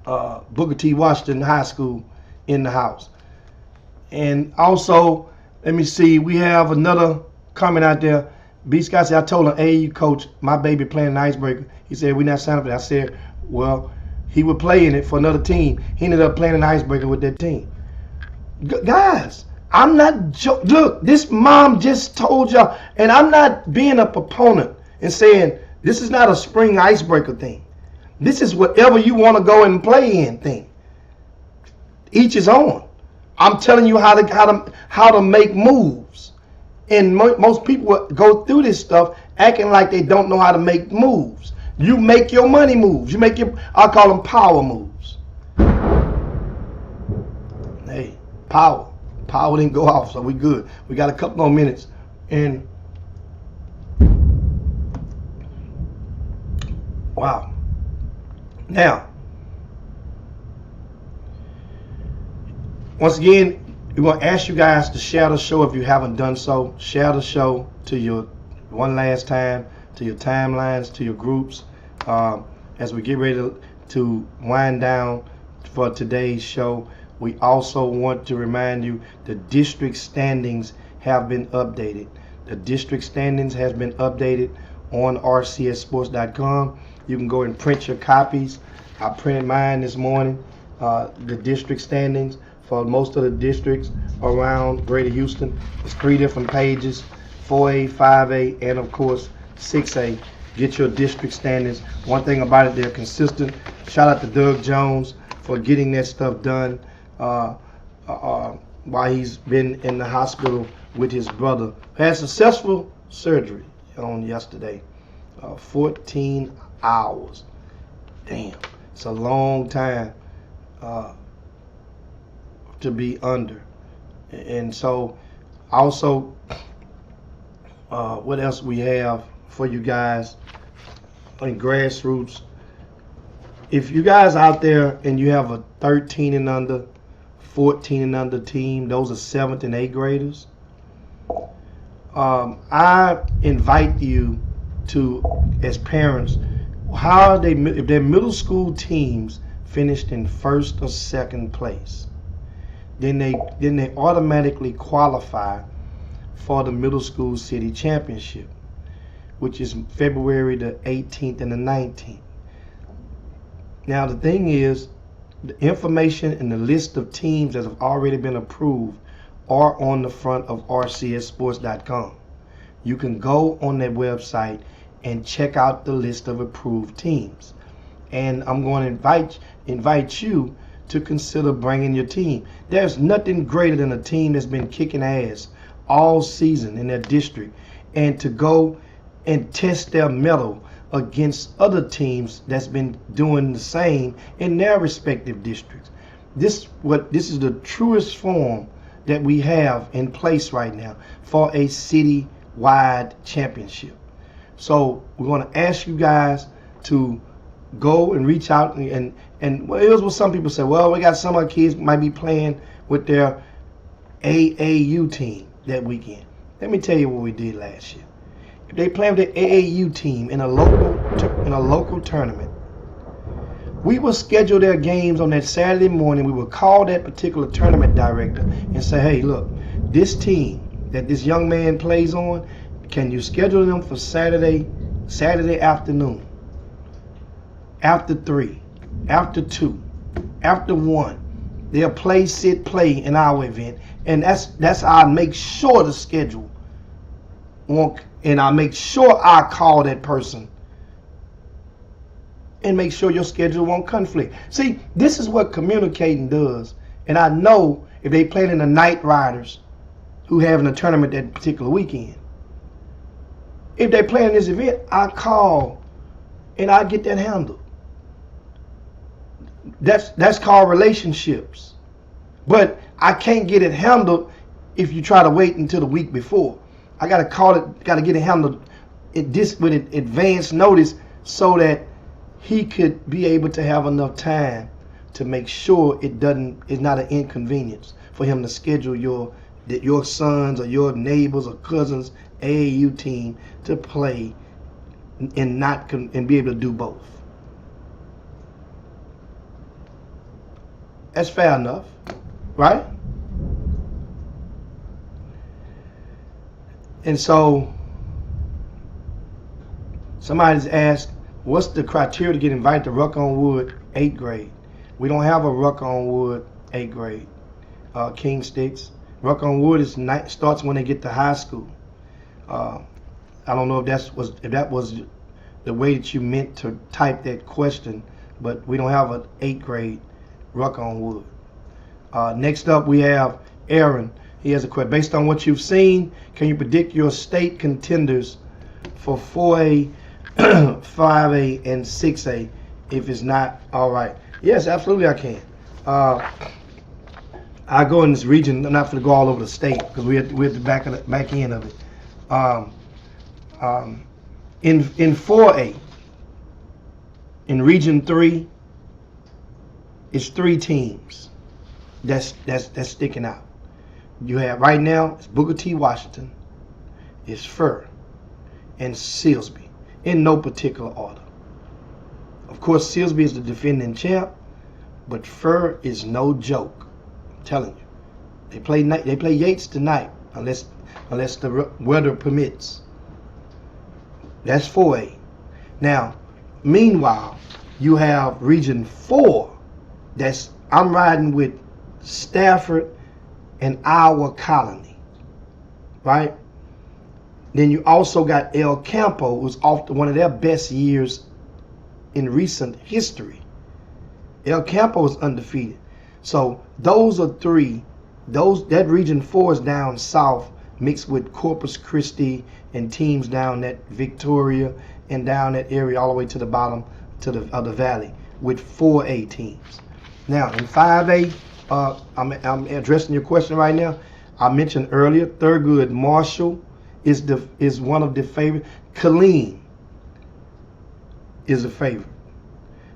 Booker T. Washington High School in the house. And also, let me see, we have another comment out there. B. Scott said, I told him, AAU coach, my baby playing an icebreaker. He said, we're not signing for that. I said, well, he would play in it for another team. He ended up playing an icebreaker with that team. Guys, I'm not joking. Look, this mom just told y'all, and I'm not being a proponent and saying this is not a spring icebreaker thing. This is whatever you want to go and play in thing. Each is own. I'm telling you how to make moves. And most people go through this stuff acting like they don't know how to make moves. You make your money moves. You make your, I call them power moves. Hey, power. Power didn't go off, so we good. We got a couple more minutes. And Wow. Now, once again, we're going to ask you guys to share the show if you haven't done so. Share the show to your one last time, to your timelines, to your groups. As we get ready to wind down for today's show, we also want to remind you the district standings have been updated. The district standings has been updated on rcssports.com. You can go and print your copies. I printed mine this morning, the district standings for most of the districts around Greater Houston. It's 3 different pages, 4A, 5A, and of course 6A. Get your district standings. One thing about it, they're consistent. Shout out to Doug Jones for getting that stuff done while he's been in the hospital with his brother. Had successful surgery on yesterday. 14 hours. Damn, it's a long time to be under. And so also, what else we have for you guys in grassroots? If you guys out there and you have a 13 and under, 14 and under team, those are 7th and 8th graders, I invite you to, as parents, how are they, if their middle school teams finished in 1st or 2nd place, then they automatically qualify for the middle school city championship, which is February the 18th and the 19th. Now the thing is, the information and the list of teams that have already been approved are on the front of rcssports.com. You can go on their website and check out the list of approved teams. And I'm going to invite you to consider bringing your team. There's nothing greater than a team that's been kicking ass all season in their district, and to go and test their mettle against other teams that's been doing the same in their respective districts. This is the truest form that we have in place right now for a city-wide championship. So we're going to ask you guys to go and reach out and well, here's what some people say. Well, we got some of our kids might be playing with their AAU team that weekend. Let me tell you what we did last year. If they play with the AAU team in a local tournament, we will schedule their games on that Saturday morning. We will call that particular tournament director and say, hey, look, this team that this young man plays on, can you schedule them for Saturday afternoon, after 3, after 2, after 1? They'll play, sit, play in our event, and that's how I make sure the schedule won't. And I make sure I call that person and make sure your schedule won't conflict. See, this is what communicating does. And I know if they playing in the Night Riders who having a tournament that particular weekend, if they playing this event, I call and I get that handled. That's called relationships. But I can't get it handled if you try to wait until the week before. I gotta call it, gotta get it handled with advance notice so that he could be able to have enough time to make sure it's not an inconvenience for him to schedule your sons or your neighbors or cousins AAU team to play and be able to do both. That's fair enough, right? And so somebody's asked, what's the criteria to get invited to Ruck-on-Wood 8th grade? We don't have a Ruck-on-Wood 8th grade. King Sticks. Ruck-on-Wood starts when they get to high school. I don't know if that was the way that you meant to type that question, but we don't have an 8th grade Ruck-on-Wood. Next up we have Aaron. He has a question. Based on what you've seen, can you predict your state contenders for 4A, 5A, and 6A if it's not all right? Yes, absolutely I can. I go in this region. I'm not going to go all over the state because we're at the back end of it. In 4A, In Region 3, it's 3 teams that's sticking out. You have right now, it's Booker T. Washington, it's Furr, and Silsbee, in no particular order. Of course, Silsbee is the defending champ, but Furr is no joke. I'm telling you, they play Yates tonight, unless the weather permits. That's 4A. Now, meanwhile, you have Region 4. I'm riding with Stafford and Iowa Colony, right? Then you also got El Campo, who's off one of their best years in recent history. El Campo is undefeated. So those are 3. That Region 4 is down south, mixed with Corpus Christi and teams down at Victoria and down that area all the way to the bottom of the valley with 4A teams. Now in 5A, I'm addressing your question right now. I mentioned earlier, Thurgood Marshall is one of the favorite. Killeen is a favorite.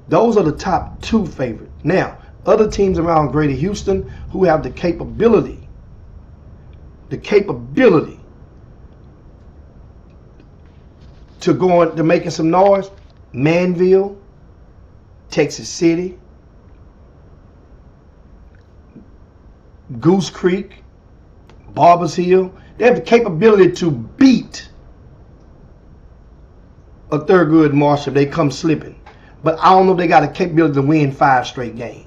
Those are the top 2 favorites. Now, other teams around Greater Houston who have the capability to go on to making some noise: Manville, Texas City, Goose Creek, Barbers Hill. They have the capability to beat a Thurgood Marshall if they come slipping. But I don't know if they got the capability to win 5 straight games.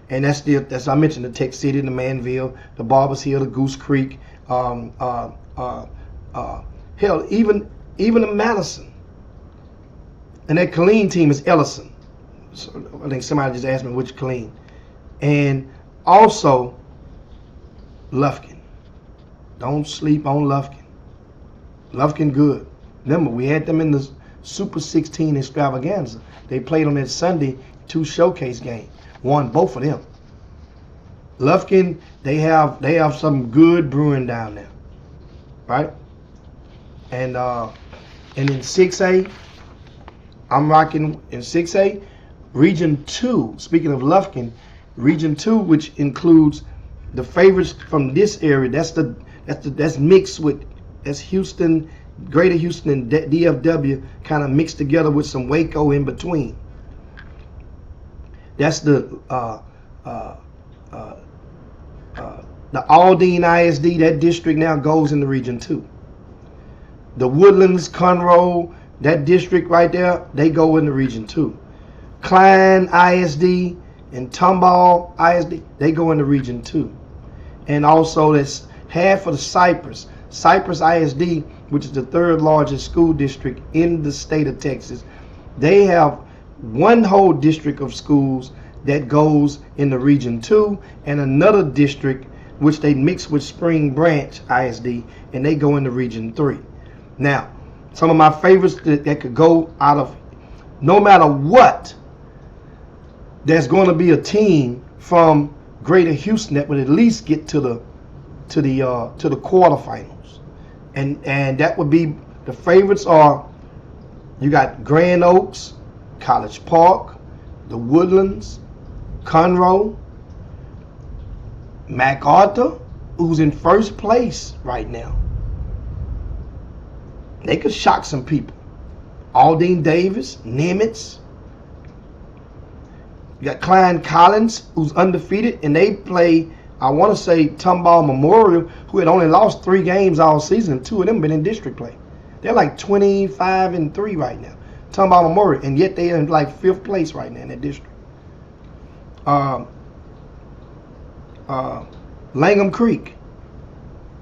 And that's I mentioned, the Texas City, the Manville, the Barbers Hill, the Goose Creek, hell, even the Madison. And that Killeen team is Ellison. So I think somebody just asked me which Killeen. And also Lufkin. Don't sleep on Lufkin. Lufkin good. Remember, we had them in the Super 16 extravaganza. They played on that Sunday 2 showcase games. Won both of them. Lufkin, they have some good brewing down there, right? And in 6A, I'm rocking in 6A, Region 2. Speaking of Lufkin, Region 2, which includes the favorites from this area. That's mixed with, that's Houston, Greater Houston, and DFW kind of mixed together with some Waco in between. That's the Aldine ISD. That district now goes into Region 2. The Woodlands, Conroe, that district right there, they go into Region 2. Klein ISD and Tomball ISD, they go into Region 2. And also that's half of the Cypress ISD, which is the 3rd largest school district in the state of Texas. They have one whole district of schools that goes in the Region 2 and another district which they mix with Spring Branch ISD, and they go into Region 3. Now, some of my favorites that could go out of, no matter what, there's going to be a team from Greater Houston that would at least get to the quarterfinals, and that would be, the favorites are, you got Grand Oaks, College Park, the Woodlands, Conroe, MacArthur, who's in 1st place right now. They could shock some people. Aldine Davis, Nimitz. You got Klein Collins, who's undefeated, and they play, I want to say, Tomball Memorial, who had only lost 3 games all season, and 2 of them been in district play. They're like 25-3 right now, Tomball Memorial, and yet they're in like 5th place right now in that district. Langham Creek,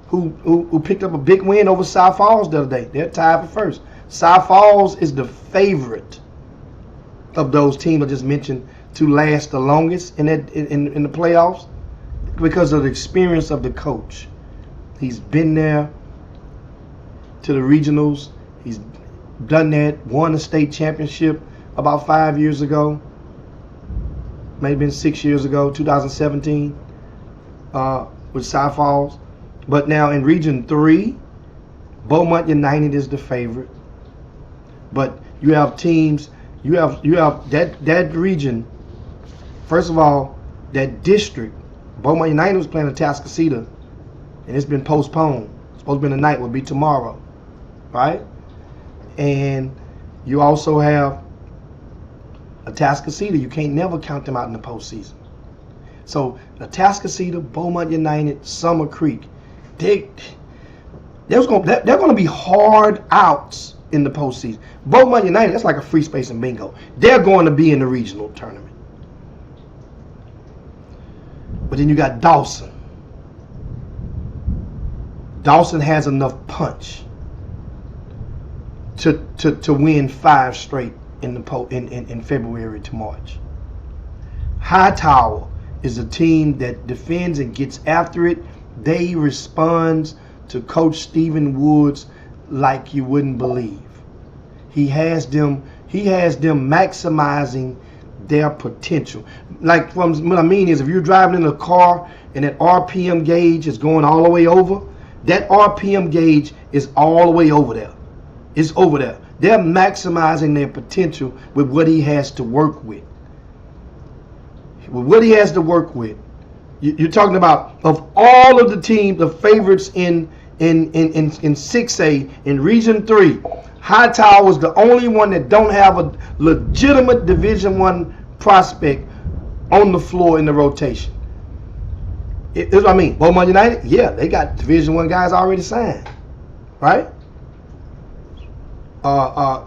who picked up a big win over South Falls the other day. They're tied for 1st. South Falls is the favorite of those teams I just mentioned to last the longest in the playoffs because of the experience of the coach. He's been there to the regionals. He's done that, won a state championship about 5 years ago. Maybe been 6 years ago, 2017, with South Falls. But now in Region 3, Beaumont United is the favorite. But you have teams You have that region. First of all, that district. Beaumont United was playing Atascocita, and it's been postponed. It's supposed to be tonight. Will be tomorrow, right? And you also have Atascocita. You can't never count them out in the postseason. So Atascocita, Beaumont United, Summer Creek, they're going to be hard outs in the postseason. Beaumont United, that's like a free space and bingo. They're going to be in the regional tournament. But then you got Dawson. Dawson has enough punch to win 5 straight in February to March. Hightower is a team that defends and gets after it. They respond to Coach Stephen Woods like you wouldn't believe. He has them maximizing their potential. Like what I mean is, if you're driving in a car and that RPM gauge is going all the way over, that RPM gauge is all the way over there. It's over there. They're maximizing their potential with what he has to work with. With what he has to work with. You're talking about, of all of the teams, the favorites in 6A, in Region 3, Hightower was the only one that don't have a legitimate Division I prospect on the floor in the rotation. That's what I mean. Beaumont United, yeah, they got Division I guys already signed, right?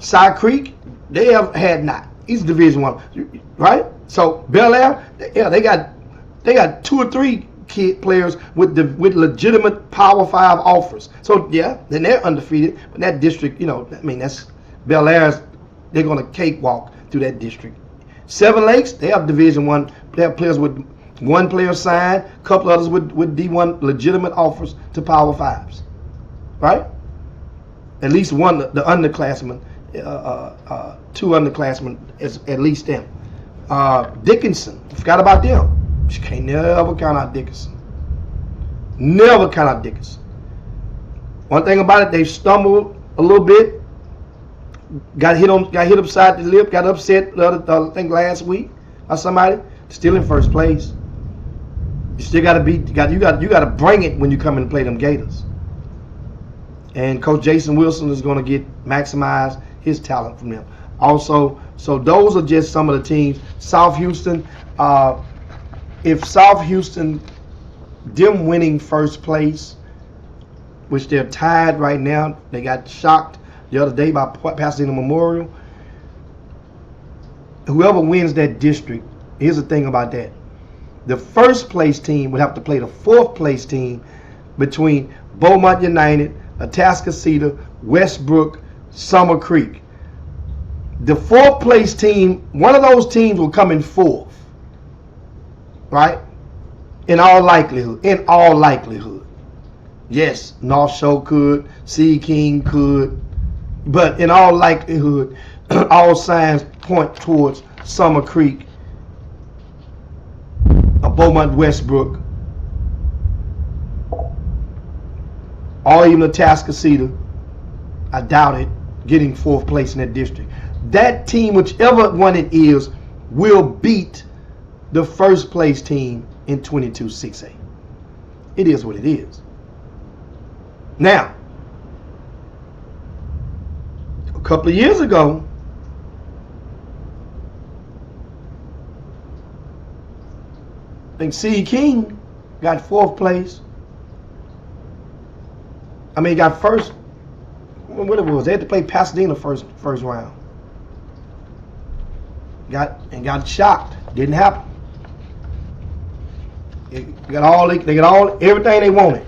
Side Creek, they have had not. He's Division I, right? So Bel Air, yeah, they got 2 or 3 kid players with legitimate Power 5 offers. So yeah, then they're undefeated. But that district, I mean, that's Bel Air's. They're gonna cakewalk through that district. Seven Lakes, they have Division I. They have players with 1 player signed, a couple others with D1 legitimate offers to Power 5s, right? At least one, the underclassmen, 2 underclassmen is at least them. Dickinson, forgot about them. You can't never count out Dickinson. Never count out Dickinson. One thing about it, they stumbled a little bit. Got hit upside the lip. Got upset I think last week by somebody. Still in first place. You still got to be. You got to bring it when you come and play them Gators. And Coach Jason Wilson is going to maximize his talent from them. Also, so those are just some of the teams. South Houston. If South Houston, them winning first place, which they're tied right now, they got shocked the other day by Pasadena Memorial. Whoever wins that district, here's the thing about that. The first place team would have to play the 4th place team between Beaumont United, Atascocita, Westbrook, Summer Creek. The 4th place team, one of those teams will come in 4th. Right? In all likelihood. Yes, North Shore could, Sea King could, but in all likelihood, all signs point towards Summer Creek, Beaumont Westbrook, or even Atascocita. I doubt it, getting 4th place in that district. That team, whichever one it is, will beat the first place team in 22 6A. It is what it is. Now, a couple of years ago, I think C. King got 4th place. I mean, got first. What it was? They had to play Pasadena first round. Got shocked. Didn't happen. They got everything they wanted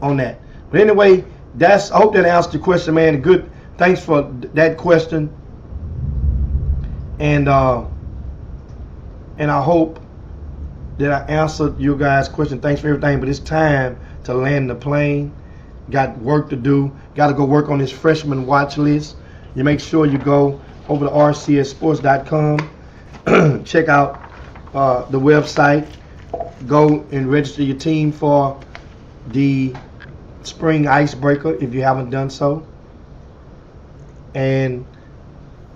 on that. But anyway, I hope that answered your question, man. Good. Thanks for that question. And I hope that I answered your guys' question. Thanks for everything. But it's time to land the plane. Got work to do. Got to go work on this freshman watch list. You make sure you go over to rcssports.com. Check out the website. Go and register your team for the spring icebreaker if you haven't done so. And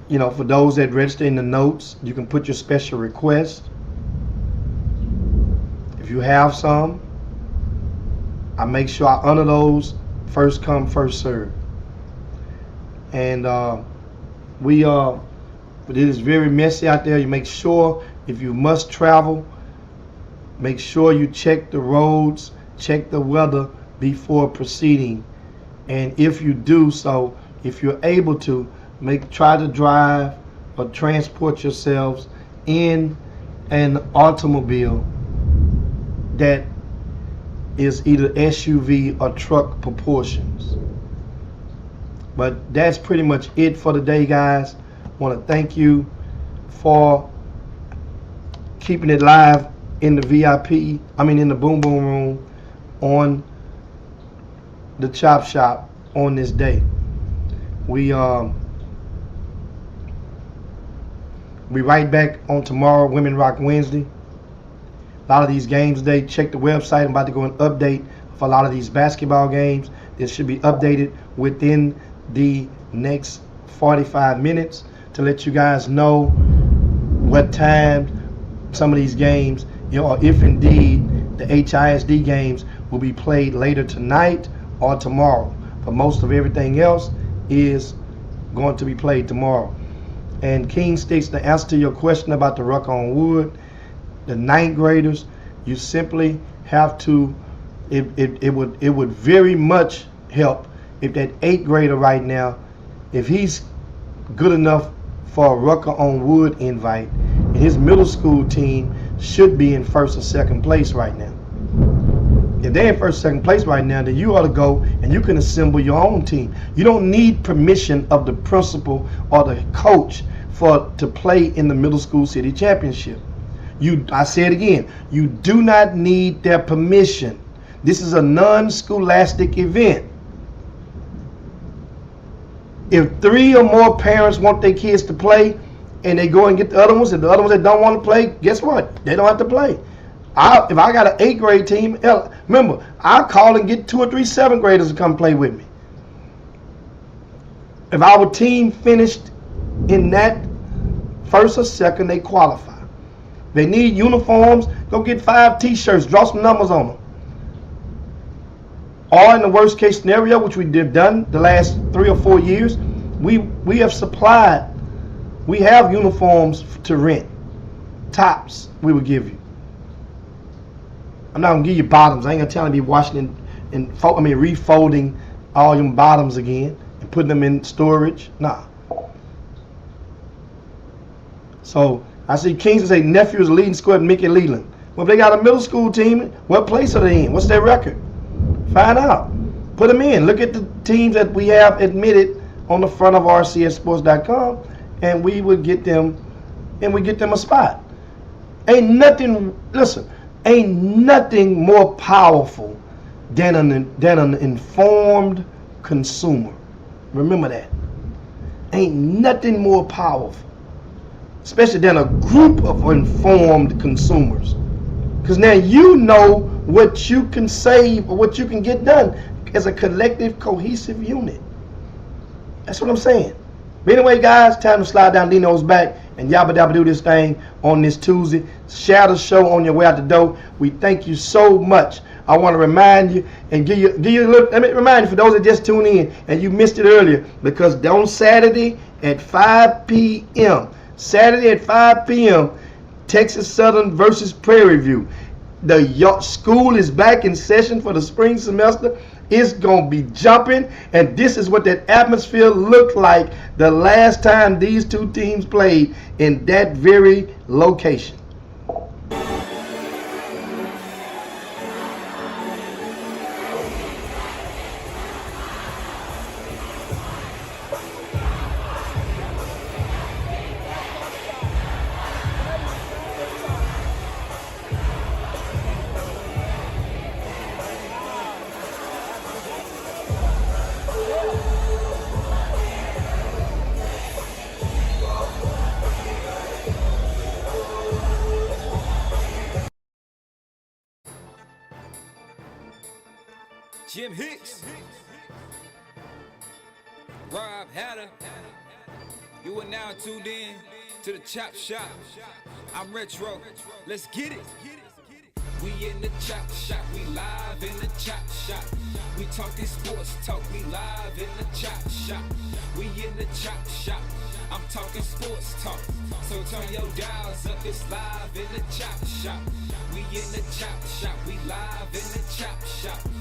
You know, for those that register in the notes, you can put your special request. If you have some, I make sure I honor those first come, first serve. And it is very messy out there. You make sure if you must travel, make sure you check the roads, check the weather before proceeding. And if you do so, if you're able to, try to drive or transport yourselves in an automobile that is either SUV or truck proportions. But that's pretty much it for today, guys. I want to thank you for keeping it live in the in the Boom Boom Room on the Chop Shop on this day. We right back on tomorrow, Women Rock Wednesday. A lot of these games today, check the website. I'm about to go and update for a lot of these basketball games. This should be updated within the next 45 minutes to let you guys know what time some of these games, or if indeed the HISD games will be played later tonight or tomorrow. But most of everything else is going to be played tomorrow. And King Sticks, the answer to your question about the Rucker on Wood, the 9th graders, you simply have to, it would very much help if that 8th grader right now, if he's good enough for a Rucker on Wood invite, and his middle school team should be in first or second place right now. If they're in first or second place right now, then you ought to go and you can assemble your own team. You don't need permission of the principal or the coach to play in the middle school city championship. I say it again, you do not need their permission. This is a non-scholastic event. If 3 or more parents want their kids to play and they go and get the other ones, and the other ones that don't want to play, guess what? They don't have to play. If I got an 8th grade team, remember, I'll call and get 2 or 3 7th graders to come play with me. If our team finished in that first or second, they qualify. They need uniforms, go get 5 t-shirts, draw some numbers on them. Or in the worst case scenario, which we have done the last 3 or 4 years, we have supplied, we have uniforms to rent. Tops we will give you. I'm not gonna give you bottoms. I ain't gonna tell you to be washing refolding all them bottoms again and putting them in storage. Nah. So I see Kingston say nephew is leading squad Mickey Leland. Well, if they got a middle school team, what place are they in? What's their record? Find out. Put them in. Look at the teams that we have admitted on the front of rcssports.com, and we would get them, a spot. Ain't nothing more powerful than an informed consumer. Remember that. Ain't nothing more powerful, especially than a group of informed consumers. Because now you know what you can save or what you can get done as a collective, cohesive unit. That's what I'm saying. But anyway, guys, time to slide down Dino's back and yabba dabba do this thing on this Tuesday. Share the show on your way out the door. We thank you so much. I want to remind you and give you a look. Let me remind you, for those that just tuned in and you missed it earlier, because on Saturday at 5 p.m., Texas Southern versus Prairie View. The school is back in session for the spring semester. It's going to be jumping, and this is what that atmosphere looked like the last time these two teams played in that very location. Jim Hicks, Rob Hatter, You are now tuned in to the Chop Shop. I'm Retro. Let's get it. We in the Chop Shop. We live in the Chop Shop. We talking sports talk. We live in the Chop Shop. We in the Chop Shop. I'm talking sports talk. So turn your dials up. It's live in the Chop Shop. We in the Chop Shop.